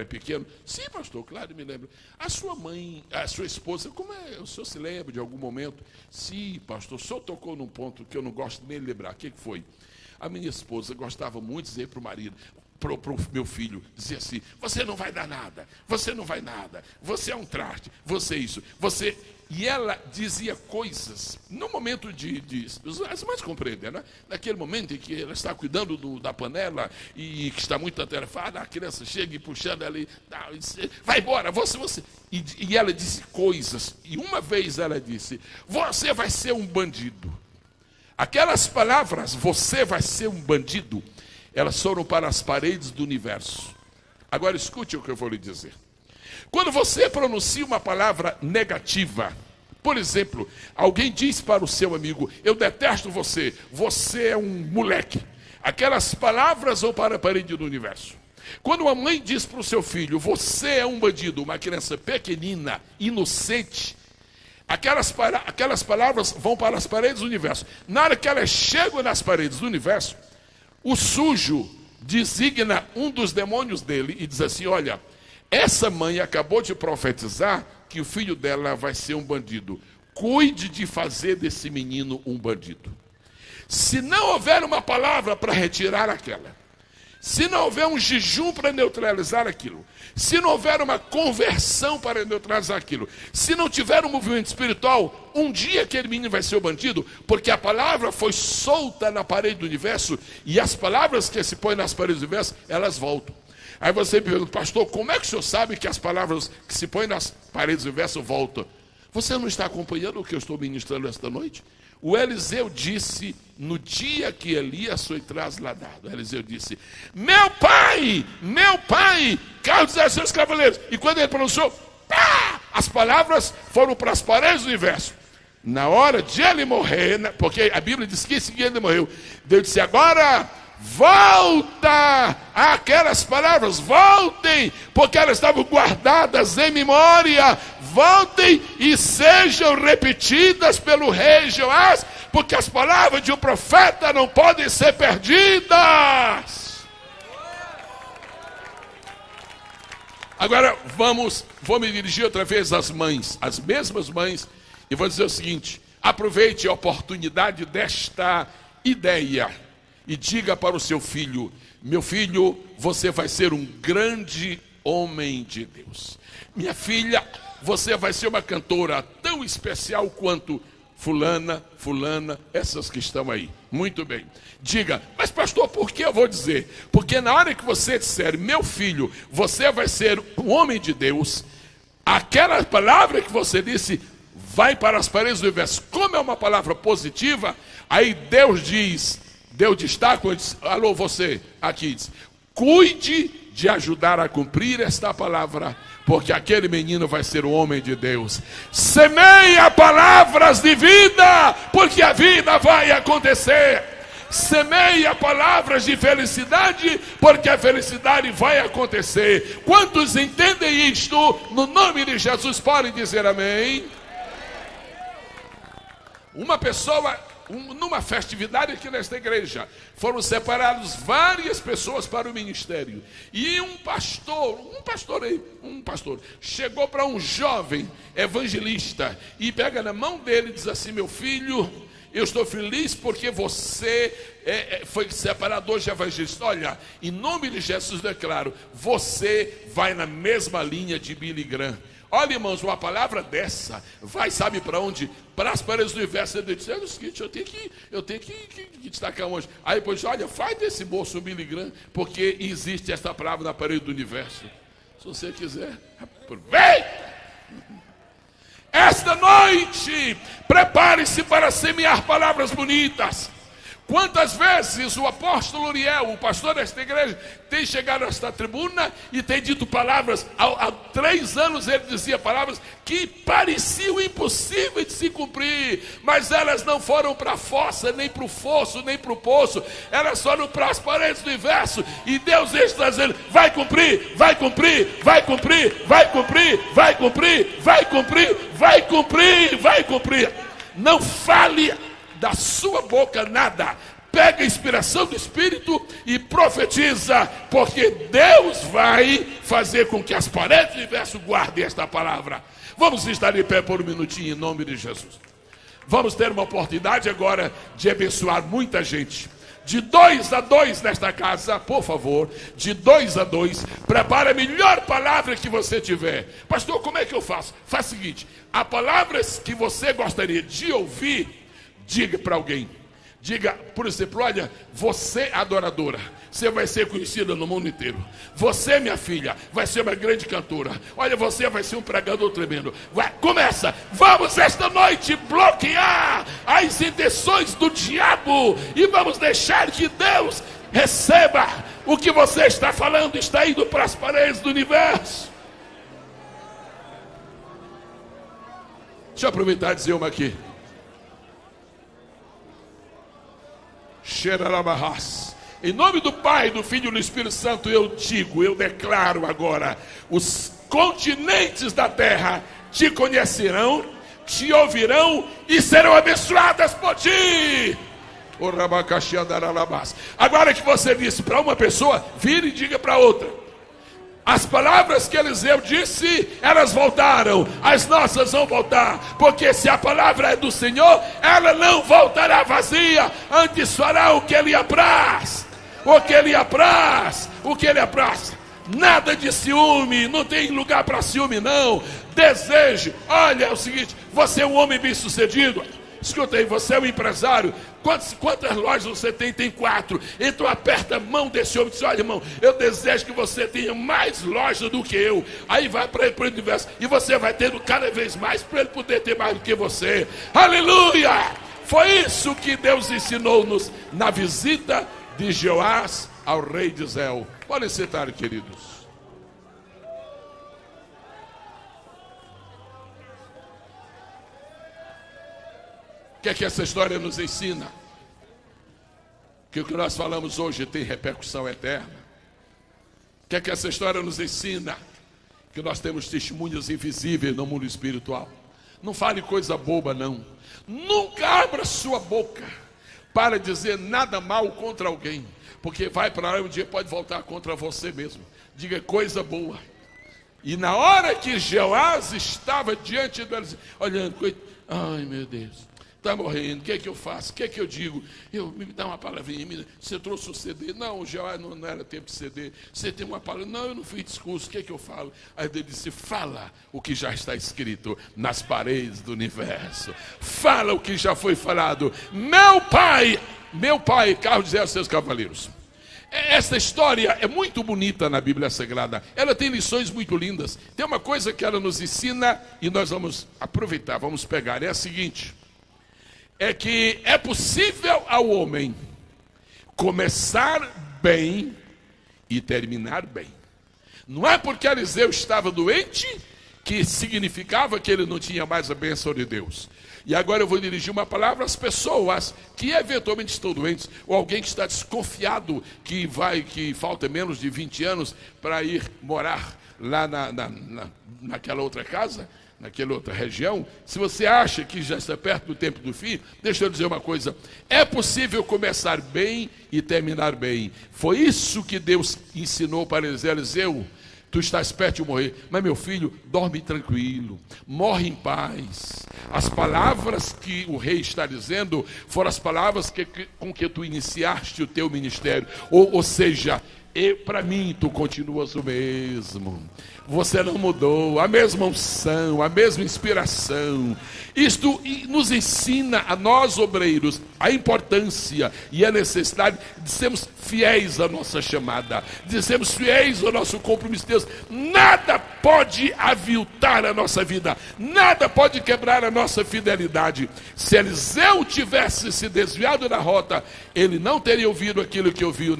pequeno? Sim, pastor, claro, me lembro. A sua mãe, a sua esposa, como é? O senhor se lembra de algum momento? Sim, pastor, o senhor tocou num ponto que eu não gosto nem de lembrar. O que foi? A minha esposa gostava muito de dizer para o marido, para o meu filho, dizia assim: você não vai dar nada, você não vai nada, você é um traste, você isso, você... E ela dizia coisas, no momento as mães compreendem, né? Naquele momento em que ela está cuidando da panela e que está muito atarefada, a criança chega e puxando ela e vai embora, você. E ela disse coisas, e uma vez ela disse: você vai ser um bandido. Aquelas palavras, você vai ser um bandido, elas foram para as paredes do universo. Agora escute o que eu vou lhe dizer. Quando você pronuncia uma palavra negativa, por exemplo, alguém diz para o seu amigo: eu detesto você, você é um moleque. Aquelas palavras vão para a parede do universo. Quando uma mãe diz para o seu filho: você é um bandido, uma criança pequenina, inocente, aquelas palavras vão para as paredes do universo. Na hora que elas chegam nas paredes do universo, o sujo designa um dos demônios dele e diz assim: olha, essa mãe acabou de profetizar que o filho dela vai ser um bandido. Cuide de fazer desse menino um bandido. Se não houver uma palavra para retirar aquela, se não houver um jejum para neutralizar aquilo, se não houver uma conversão para neutralizar aquilo, se não tiver um movimento espiritual, um dia aquele menino vai ser o bandido, porque a palavra foi solta na parede do universo, e as palavras que se põem nas paredes do universo, elas voltam. Aí você pergunta: pastor, como é que o senhor sabe que as palavras que se põem nas paredes do universo voltam? Você não está acompanhando o que eu estou ministrando esta noite? O Eliseu disse, no dia que Elias foi trasladado, Eliseu disse: meu pai, carro dos seus cavaleiros. E quando ele pronunciou, pá, as palavras foram para as paredes do universo. Na hora de ele morrer, porque a Bíblia diz que em seguida ele morreu, Deus disse: agora volta aquelas palavras, voltem, porque elas estavam guardadas em memória, voltem e sejam repetidas pelo rei Joás, porque as palavras de um profeta não podem ser perdidas. Agora vou me dirigir outra vez às mães, às mesmas mães, e vou dizer o seguinte: aproveite a oportunidade desta ideia e diga para o seu filho: meu filho, você vai ser um grande homem de Deus. Minha filha, você vai ser uma cantora tão especial quanto fulana, essas que estão aí. Muito bem. Diga: mas pastor, por que eu vou dizer? Porque na hora que você disser: meu filho, você vai ser um homem de Deus, aquela palavra que você disse vai para as paredes do universo. Como é uma palavra positiva, aí Deus destaca, diz: alô, você aqui, diz: cuide de ajudar a cumprir esta palavra, porque aquele menino vai ser um homem de Deus. Semeia palavras de vida, porque a vida vai acontecer. Semeia palavras de felicidade, porque a felicidade vai acontecer. Quantos entendem isto? No nome de Jesus podem dizer amém. Uma pessoa, numa festividade aqui nesta igreja, foram separados várias pessoas para o ministério. E um pastor chegou para um jovem evangelista e pega na mão dele e diz assim: meu filho, eu estou feliz porque você foi separador de evangelista. Olha, em nome de Jesus declaro: você vai na mesma linha de Billy Graham. Olha, irmãos, uma palavra dessa vai, sabe para onde? Para as paredes do universo. Ele disse: é o seguinte, eu tenho que destacar hoje. Aí depois, olha, faz desse moço um Billy Graham, porque existe essa palavra na parede do universo. Se você quiser, aproveita. Esta noite, prepare-se para semear palavras bonitas. Quantas vezes o apóstolo Uriel, o pastor desta igreja, tem chegado a esta tribuna e tem dito palavras, há 3 anos ele dizia palavras que pareciam impossíveis de se cumprir, mas elas não foram para a fossa, nem para o fosso, nem para o poço, elas foram para as paredes do universo, e Deus está dizendo: vai cumprir, vai cumprir, vai cumprir, vai cumprir, vai cumprir, vai cumprir, vai cumprir, vai cumprir. Não fale da sua boca nada. Pega a inspiração do Espírito e profetiza, porque Deus vai fazer com que as paredes do universo guardem esta palavra. Vamos estar de pé por um minutinho em nome de Jesus. Vamos ter uma oportunidade agora de abençoar muita gente. De 2 a 2 nesta casa, por favor, de 2 a 2, prepare a melhor palavra que você tiver. Pastor, como é que eu faço? Faça o seguinte: há palavras que você gostaria de ouvir, diga para alguém. Diga, por exemplo: olha, você adoradora, você vai ser conhecida no mundo inteiro. Você, minha filha, vai ser uma grande cantora. Olha, você vai ser um pregador tremendo. Começa. Vamos esta noite bloquear as intenções do diabo e vamos deixar que Deus receba o que você está falando. Está indo para as paredes do universo. Deixa eu aproveitar e dizer uma aqui. Em nome do Pai, do Filho e do Espírito Santo, eu declaro agora: os continentes da terra te conhecerão, te ouvirão e serão abençoadas por ti. Agora que você disse para uma pessoa, vire e diga para outra. As palavras que Eliseu disse, elas voltaram. As nossas vão voltar. Porque se a palavra é do Senhor, ela não voltará vazia. Antes fará o que Ele apraz. O que Ele apraz. O que Ele apraz. Nada de ciúme. Não tem lugar para ciúme, não. Desejo. Olha, é o seguinte: você é um homem bem sucedido. Escuta aí, você é um empresário. Quantas lojas você tem? Tem 4. Então aperta a mão desse homem e diz: olha, irmão, eu desejo que você tenha mais lojas do que eu. Aí vai para o universo e você vai tendo cada vez mais, para ele poder ter mais do que você. Aleluia! Foi isso que Deus ensinou-nos na visita de Joás ao rei de Israel. Podem sentar, queridos. O que é que essa história nos ensina? Que o que nós falamos hoje tem repercussão eterna. O que é que essa história nos ensina? Que nós temos testemunhas invisíveis no mundo espiritual. Não fale coisa boba, não. Nunca abra sua boca para dizer nada mal contra alguém, porque vai para lá e um dia pode voltar contra você mesmo. Diga coisa boa. E na hora que Jeoás estava diante do Eliseu, olhando, ai meu Deus, está morrendo, o que é que eu faço? O que é que eu digo? Me dá uma palavrinha, você trouxe o CD? Não, Jeoás não era tempo de CD. Você tem uma palavra? Não, eu não fiz discurso, o que é que eu falo? Aí ele disse, fala o que já está escrito nas paredes do universo. Fala o que já foi falado. Meu pai, Carlos e seus cavaleiros. Essa história é muito bonita na Bíblia Sagrada. Ela tem lições muito lindas. Tem uma coisa que ela nos ensina e nós vamos aproveitar, vamos pegar. É a seguinte: é que é possível ao homem começar bem e terminar bem. Não é porque Eliseu estava doente que significava que ele não tinha mais a bênção de Deus. E agora eu vou dirigir uma palavra às pessoas que eventualmente estão doentes, ou alguém que está desconfiado que falta menos de 20 anos para ir morar lá naquela outra casa, naquela outra região. Se você acha que já está perto do tempo do fim, deixa eu dizer uma coisa: é possível começar bem e terminar bem. Foi isso que Deus ensinou para Eliseu. Tu estás perto de morrer, mas meu filho, dorme tranquilo, morre em paz. As palavras que o rei está dizendo foram as palavras com que tu iniciaste o teu ministério. Ou seja, para mim tu continuas o mesmo. Você não mudou, a mesma unção, a mesma inspiração. Isto nos ensina a nós obreiros a importância e a necessidade de sermos fiéis à nossa chamada, de sermos fiéis ao nosso compromisso com Deus. Nada pode aviltar a nossa vida, nada pode quebrar a nossa fidelidade. Se Eliseu tivesse se desviado da rota, ele não teria ouvido aquilo que ouviu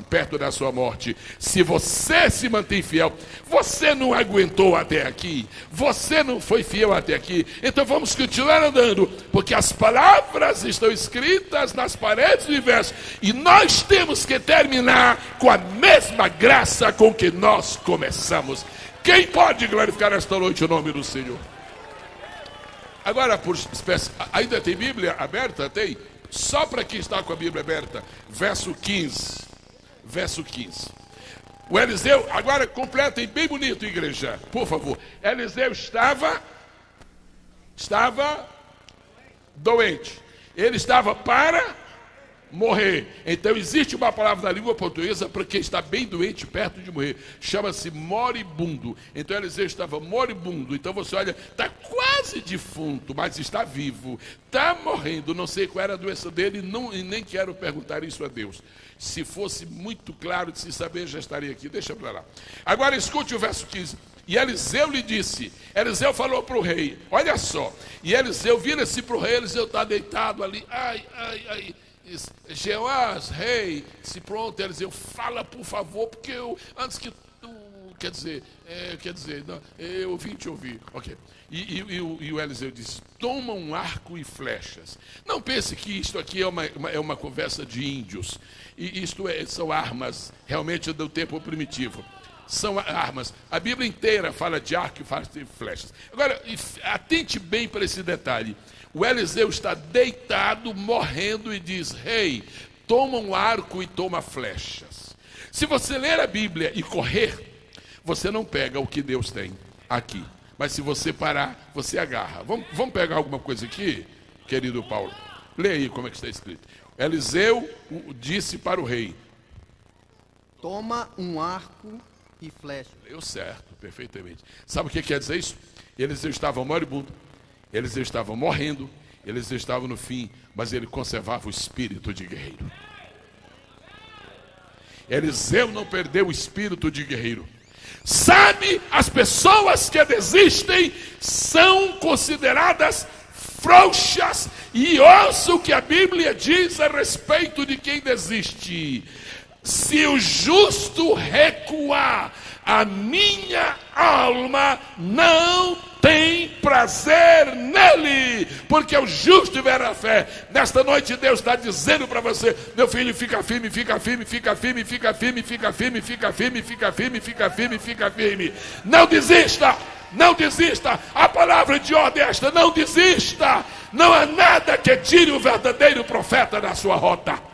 perto da sua morte. Se você se mantém fiel, você não aguentou até aqui, você não foi fiel até aqui, então vamos continuar andando, porque as palavras estão escritas nas paredes do universo, e nós temos que terminar com a mesma graça com que nós começamos. Quem pode glorificar esta noite o nome do Senhor? Agora, por espécie, ainda tem Bíblia aberta? Tem? Só para quem está com a Bíblia aberta, verso 15. O Eliseu, agora completem bem bonito, igreja, por favor. Eliseu estava doente. Ele estava para morrer. Então existe uma palavra na língua portuguesa para quem está bem doente, perto de morrer. Chama-se moribundo. Então Eliseu estava moribundo. Então você olha, está quase defunto, mas está vivo. Está morrendo. Não sei qual era a doença dele e nem quero perguntar isso a Deus. Se fosse muito claro de se saber, já estaria aqui. Deixa para lá. Agora escute o verso 15. E Eliseu lhe disse, Eliseu falou para o rei, olha só. E Eliseu vira-se para o rei, Eliseu está deitado ali. Ai. Jeoás, rei, se pronto, Eliseu, fala por favor, porque antes que tu, quer dizer, não, eu vim te ouvir, ok. E o Eliseu disse, toma um arco e flechas. Não pense que isto aqui é uma conversa de índios, e são armas realmente do tempo primitivo. São armas. A Bíblia inteira fala de arco e fala de flechas. Agora, atente bem para esse detalhe. O Eliseu está deitado, morrendo, e diz, rei, toma um arco e toma flechas. Se você ler a Bíblia e correr, você não pega o que Deus tem aqui. Mas se você parar, você agarra. Vamos pegar alguma coisa aqui, querido Paulo? Leia aí como é que está escrito. Eliseu disse para o rei, toma um arco e flecha. Leu certo, perfeitamente. Sabe o que quer dizer isso? Eliseu estava moribundo, Eliseu estava morrendo, Eliseu estava no fim, mas ele conservava o espírito de guerreiro. Eliseu não perdeu o espírito de guerreiro. Sabe, as pessoas que desistem são consideradas frouxas. E ouça o que a Bíblia diz a respeito de quem desiste. Se o justo recuar, a minha alma não tem prazer nele, porque o justo verá a fé. Nesta noite Deus está dizendo para você, meu filho, fica firme, fica firme, fica firme, fica firme, fica firme, fica firme, fica firme, fica firme, fica firme. Não desista, não desista. A palavra de ordem é esta, não desista. Não há nada que tire o verdadeiro profeta da sua rota.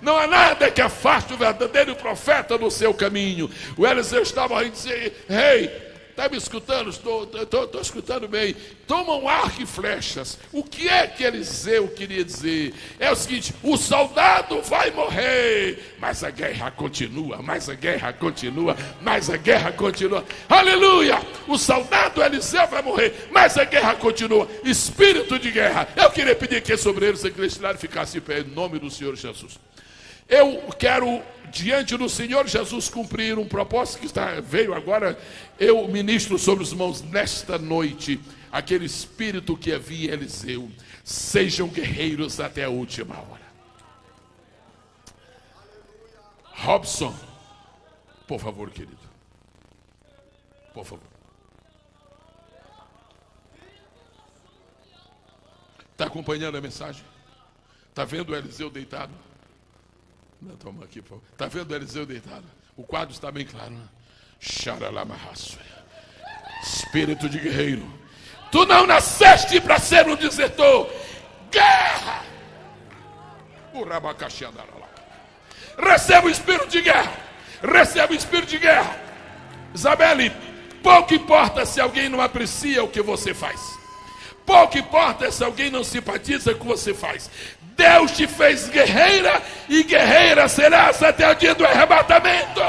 Não há nada que afaste o verdadeiro profeta do seu caminho. O Eliseu estava aí e disse, rei, Está me escutando? Estou escutando bem. Toma um arco e flechas. O que é que Eliseu queria dizer? É o seguinte: o soldado vai morrer, mas a guerra continua, mas a guerra continua, mas a guerra continua. Aleluia! O soldado Eliseu vai morrer, mas a guerra continua. Espírito de guerra. Eu queria pedir que esse obreiro secretário ficasse em pé em nome do Senhor Jesus. Eu quero, diante do Senhor Jesus, cumprir um propósito que veio agora. Eu ministro sobre os irmãos nesta noite aquele espírito que havia em Eliseu. Sejam guerreiros até a última hora. Robson, por favor, querido. Por favor. Está acompanhando a mensagem? Está vendo o Eliseu deitado? Não, toma aqui, por favor. Está vendo o Eliseu deitado? O quadro está bem claro, né? Xaralamarraço. Espírito de guerreiro. Tu não nasceste para ser um desertor. Guerra! Receba o espírito de guerra. Receba o espírito de guerra. Isabelle, pouco importa se alguém não aprecia o que você faz. Pouco importa se alguém não simpatiza com o que você faz. Deus te fez guerreira e guerreira serás até o dia do arrebatamento.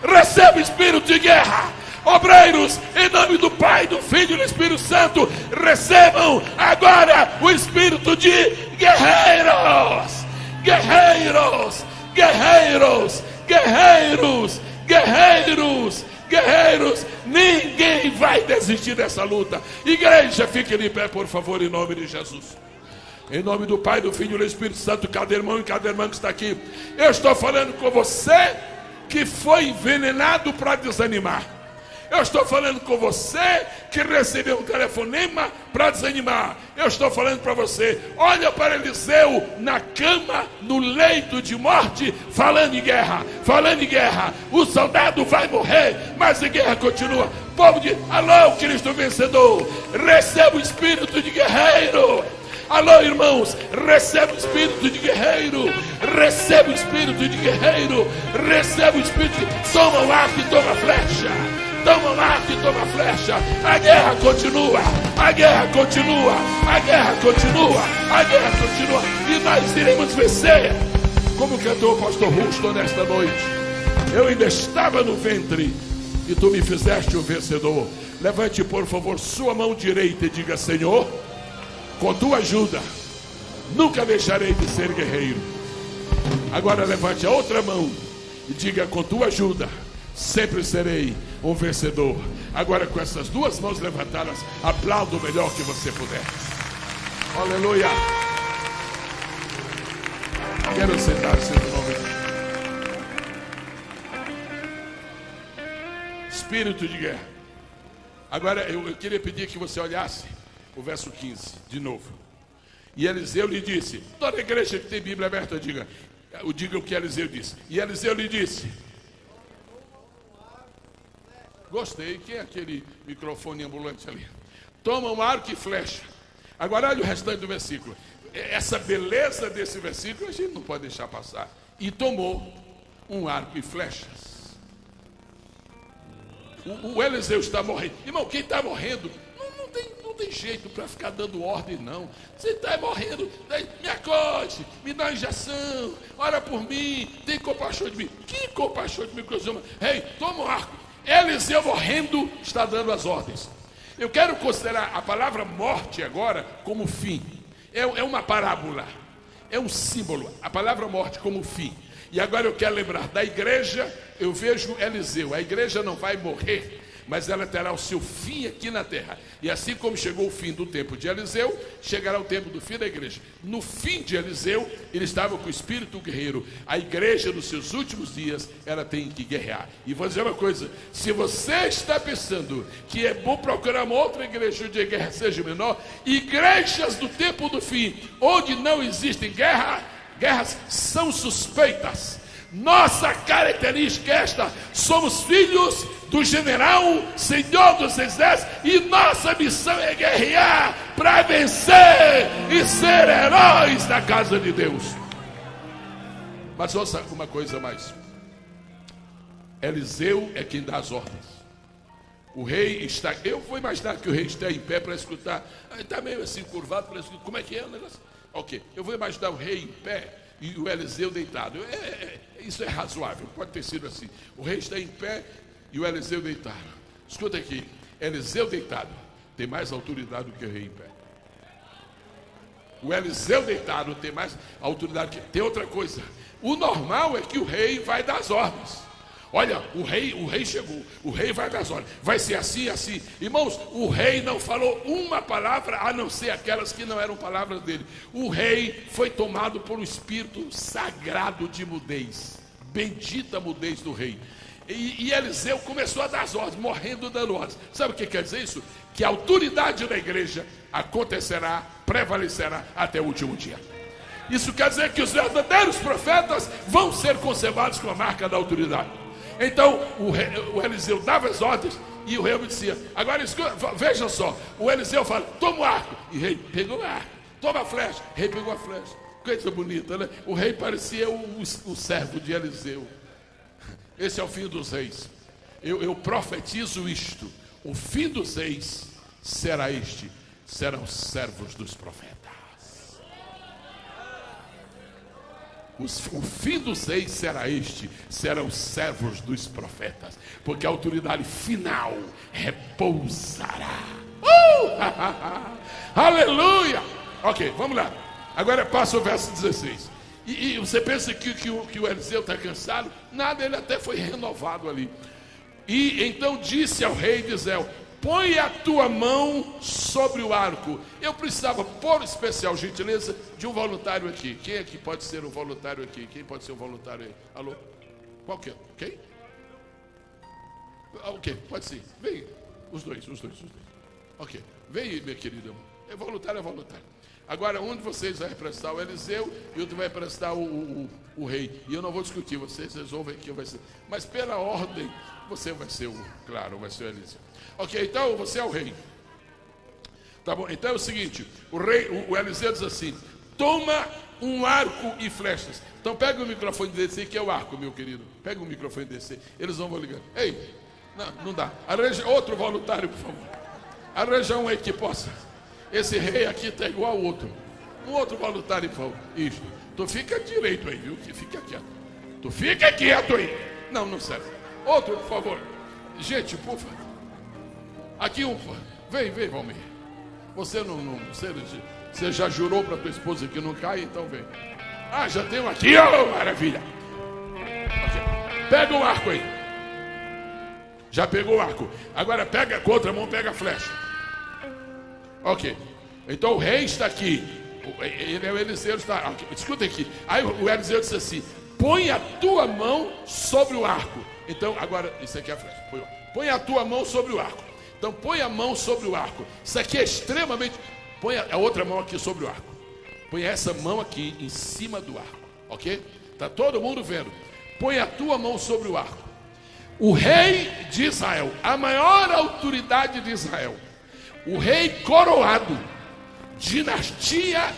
Receba o espírito de guerra. Obreiros, em nome do Pai, do Filho e do Espírito Santo, recebam agora o espírito de guerreiros. Guerreiros, guerreiros, guerreiros, guerreiros, guerreiros. Ninguém vai desistir dessa luta. Igreja, fique de pé, por favor, em nome de Jesus. Em nome do Pai, do Filho e do Espírito Santo, cada irmão e cada irmã que está aqui, eu estou falando com você que foi envenenado para desanimar. Eu estou falando com você que recebeu um telefonema para desanimar. Eu estou falando para você, olha para Eliseu na cama, no leito de morte, falando em guerra, falando em guerra. O soldado vai morrer, mas a guerra continua. Povo de, alô, Cristo vencedor, receba o espírito de guerreiro. Alô, irmãos, recebe o espírito de guerreiro. Recebe o espírito de guerreiro. Recebe o espírito de... Toma o arco e toma a flecha. Toma o arco e toma a flecha. A guerra continua. A guerra continua. A guerra continua. A guerra continua. E nós iremos vencer. Como cantou o pastor Rusto nesta noite. Eu ainda estava no ventre e tu me fizeste o vencedor. Levante, por favor, sua mão direita e diga: Senhor, com tua ajuda, nunca deixarei de ser guerreiro. Agora levante a outra mão e diga: com tua ajuda, sempre serei um vencedor. Agora, com essas duas mãos levantadas, aplauda o melhor que você puder. Aleluia. Quero sentar-se no nome de Deus. Espírito de guerra. Agora, eu queria pedir que você olhasse o verso 15, de novo. E Eliseu lhe disse, toda igreja que tem Bíblia aberta, diga o que Eliseu disse. E Eliseu lhe disse, gostei, quem é aquele microfone ambulante ali? Toma um arco e flecha. Agora olha o restante do versículo. Essa beleza desse versículo a gente não pode deixar passar. E tomou um arco e flechas. O Eliseu está morrendo. Irmão, quem está morrendo não tem jeito para ficar dando ordem, não. Você está morrendo, me acorde, me dá uma injeção, ora por mim, tem compaixão de mim. Que compaixão de mim? Ei, toma um arco. Eliseu morrendo está dando as ordens. Eu quero considerar a palavra morte agora como fim. É uma parábola, é um símbolo, a palavra morte como fim. E agora eu quero lembrar da igreja. Eu vejo Eliseu, a igreja não vai morrer, mas ela terá o seu fim aqui na terra. E assim como chegou o fim do tempo de Eliseu, chegará o tempo do fim da igreja. No fim de Eliseu, ele estava com o espírito guerreiro. A igreja nos seus últimos dias, ela tem que guerrear. E vou dizer uma coisa, se você está pensando que é bom procurar uma outra igreja onde a guerra seja menor, igrejas do tempo do fim, onde não existem guerras são suspeitas. Nossa característica é esta: somos filhos do general, Senhor dos exércitos, e nossa missão é guerrear para vencer e ser heróis da casa de Deus. Mas ouça uma coisa mais: Eliseu é quem dá as ordens. O rei está... Eu vou imaginar que o rei está em pé para escutar. Está meio assim curvado para escutar. Como é que é o negócio? Ok, eu vou imaginar o rei em pé e o Eliseu deitado. Isso é razoável, pode ter sido assim. O rei está em pé e o Eliseu deitado. Escuta aqui, Eliseu deitado tem mais autoridade do que o rei em pé. O Eliseu deitado tem mais autoridade que... Tem outra coisa. O normal é que o rei vai dar as ordens. Olha, o rei chegou, o rei vai dar as ordens. Vai ser assim, assim. Irmãos, o rei não falou uma palavra, a não ser aquelas que não eram palavras dele. O rei foi tomado por um espírito sagrado de mudez. Bendita mudez do rei. E Eliseu começou a dar as ordens, morrendo dando ordens. Sabe o que quer dizer isso? Que a autoridade da igreja acontecerá, prevalecerá até o último dia. Isso quer dizer que os verdadeiros profetas vão ser conservados com a marca da autoridade. Então o Eliseu dava as ordens e o rei obedecia. Agora veja só, o Eliseu fala, toma o arco, e o rei pegou o arco. Toma a flecha, o rei pegou a flecha. Coisa bonita, né? O rei parecia o servo de Eliseu. Esse é o fim dos reis. Eu profetizo isto. O fim dos reis será este. Serão servos dos profetas. O fim dos reis será este. Serão servos dos profetas. Porque a autoridade final repousará. Aleluia! Ok, vamos lá. Agora passa o verso 16. E você pensa que o Eliseu está cansado? Nada, ele até foi renovado ali. E então disse ao rei de Israel: põe a tua mão sobre o arco. Eu precisava, por especial gentileza, de um voluntário aqui. Quem aqui pode ser um voluntário aqui? Quem pode ser um voluntário aí? Alô? Qual que é? Quem? Ok, pode sim. Vem, os dois. Ok, vem aí, minha querida. É voluntário. Agora, um de vocês vai representar o Eliseu e outro vai representar o rei. E eu não vou discutir, vocês resolvem quem vai ser. Mas pela ordem, você vai ser vai ser o Eliseu. Ok, então você é o rei. Tá bom, então é o seguinte, o Eliseu diz assim: toma um arco e flechas. Então pega o microfone desse aí, que é o arco, meu querido. Pega o microfone desse aí, eles não vão ligar. Ei, não dá. Arranja outro voluntário, por favor. Arranja um aí que possa. Esse rei aqui está igual ao outro. Um outro voluntário, por favor. Isso. Tu fica direito aí, viu? Que fica quieto. Tu fica quieto aí. Não serve. Outro, por favor. Gente, por favor. Aqui um, por favor. Vem, Valmir. Você você já jurou para tua esposa que não cai, então vem. Ah, já tem um aqui. Oh, maravilha. Okay. Pega o arco aí. Já pegou o arco. Agora pega com a outra mão, pega a flecha. Ok, então o rei está aqui. Ele é o Eliseu, está. Okay. Escuta aqui. Aí o Eliseu disse assim: põe a tua mão sobre o arco. Então, agora, isso aqui é a flecha. Põe a tua mão sobre o arco. Então, põe a mão sobre o arco. Isso aqui é extremamente. Põe a outra mão aqui sobre o arco. Põe essa mão aqui em cima do arco. Ok? Está todo mundo vendo. Põe a tua mão sobre o arco. O rei de Israel, a maior autoridade de Israel, o rei coroado, dinastia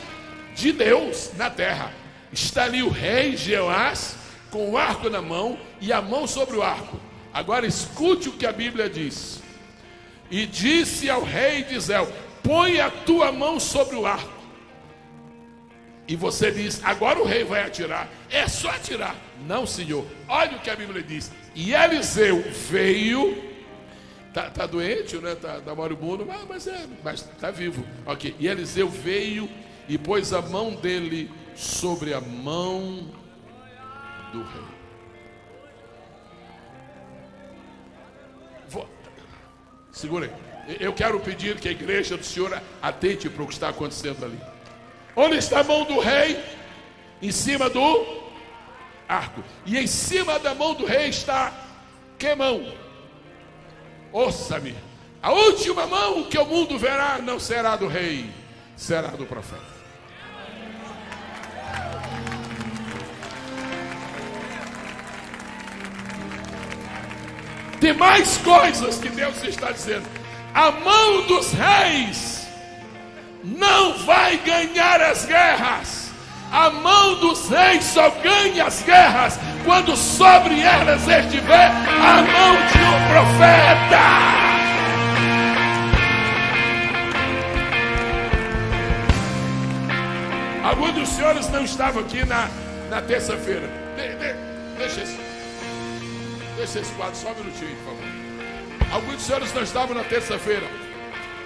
de Deus na terra. Está ali o rei Jeoás com o arco na mão e a mão sobre o arco. Agora escute o que a Bíblia diz. E disse ao rei de Israel: põe a tua mão sobre o arco. E você diz: agora o rei vai atirar. É só atirar. Não, senhor. Olha o que a Bíblia diz. E Eliseu veio. Está doente, né? Está moribundo, mas está vivo. Ok. E Eliseu veio e pôs a mão dele sobre a mão do rei. Segura aí. Eu quero pedir que a igreja do Senhor atente para o que está acontecendo ali. Onde está a mão do rei? Em cima do arco. E em cima da mão do rei está que mão? Ouça-me, a última mão que o mundo verá não será do rei, será do profeta. Tem mais coisas que Deus está dizendo. A mão dos reis não vai ganhar as guerras. A mão dos reis só ganha as guerras quando sobre elas estiver a mão de um profeta. Alguns dos senhores não estavam aqui na terça-feira. Deixa esse quadro só um minutinho, por favor. Alguns dos senhores não estavam na terça-feira.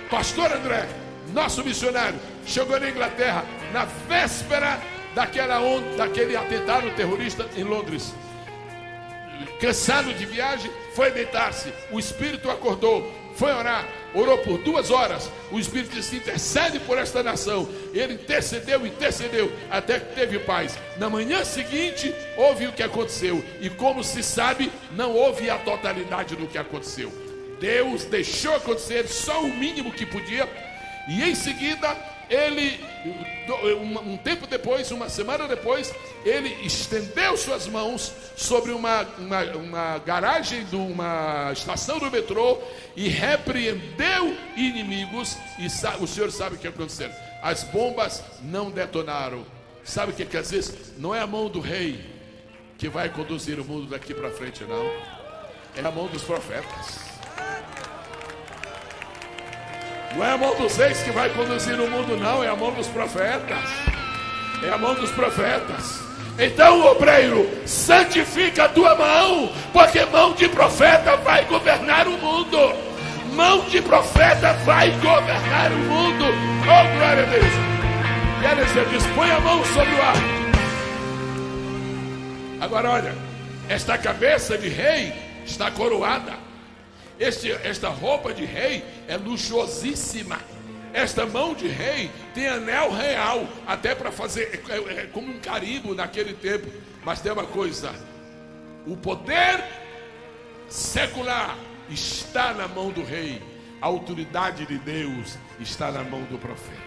Pastor André, nosso missionário, chegou na Inglaterra na véspera daquele atentado terrorista em Londres. Cansado de viagem, foi deitar-se. O Espírito acordou, foi orar, orou por 2 horas. O Espírito disse: intercede por esta nação. Ele intercedeu, até que teve paz. Na manhã seguinte, houve o que aconteceu. E como se sabe, não houve a totalidade do que aconteceu. Deus deixou acontecer só o mínimo que podia. E em seguida, ele, um tempo depois, uma semana depois, ele estendeu suas mãos sobre uma garagem de uma estação do metrô e repreendeu inimigos. E o senhor sabe o que aconteceu? As bombas não detonaram. Sabe o que quer dizer? Não é a mão do rei que vai conduzir o mundo daqui para frente, não. É a mão dos profetas. Não é a mão dos reis que vai conduzir o mundo, não. É a mão dos profetas. É a mão dos profetas. Então, obreiro, santifica a tua mão, porque mão de profeta vai governar o mundo. Mão de profeta vai governar o mundo. Oh, glória a Deus. E Eliseu diz: põe a mão sobre o arco. Agora olha, esta cabeça de rei está coroada. Esta roupa de rei é luxuosíssima. Esta mão de rei tem anel real, até para fazer, é como um carimbo naquele tempo. Mas tem uma coisa: o poder secular está na mão do rei, a autoridade de Deus está na mão do profeta.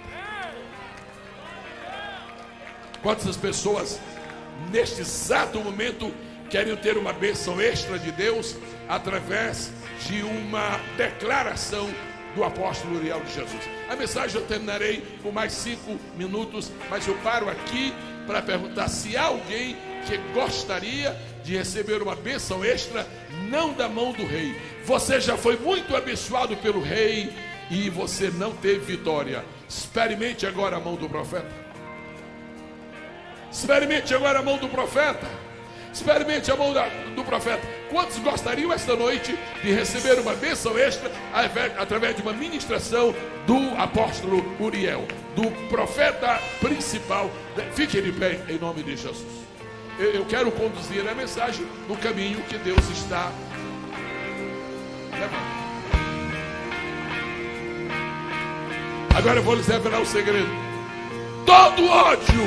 Quantas pessoas neste exato momento querem ter uma bênção extra de Deus através de uma declaração do apóstolo Uriel de Jesus? A mensagem eu terminarei com mais 5 minutos, mas eu paro aqui para perguntar se há alguém que gostaria de receber uma bênção extra, não da mão do rei. Você já foi muito abençoado pelo rei e você não teve vitória. Experimente agora a mão do profeta. Experimente agora a mão do profeta. Experimente a mão do profeta. Quantos gostariam esta noite de receber uma bênção extra através de uma ministração do apóstolo Uriel, do profeta principal? Fique de pé em nome de Jesus. Eu quero conduzir a mensagem no caminho que Deus está levando. Agora eu vou lhes revelar um segredo. Todo ódio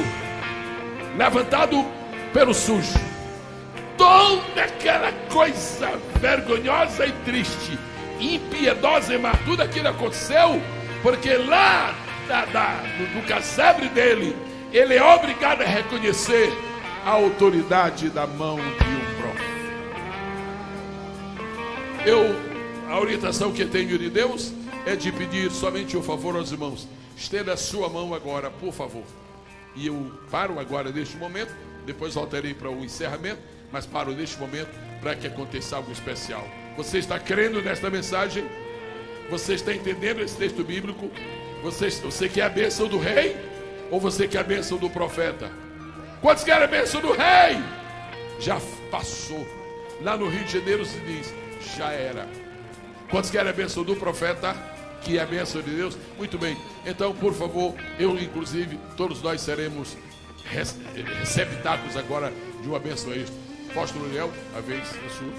levantado pelo sujo, toda aquela coisa vergonhosa e triste, impiedosa e má, tudo aquilo aconteceu porque lá no casebre dele, ele é obrigado a reconhecer a autoridade da mão de um profeta. A orientação que tenho de Deus é de pedir somente um favor aos irmãos. Estenda a sua mão agora, por favor. E eu paro agora neste momento, depois voltarei para o encerramento, mas paro neste momento para que aconteça algo especial. Você está crendo nesta mensagem? Você está entendendo esse texto bíblico? Você quer a bênção do rei? Ou você quer a bênção do profeta? Quantos querem a bênção do rei? Já passou. Lá no Rio de Janeiro se diz: já era. Quantos querem a bênção do profeta? Que é a bênção de Deus? Muito bem. Então, por favor, eu inclusive, todos nós seremos receptáculos agora de uma bênção extra. Apóstolo Uriel, a vez é sua.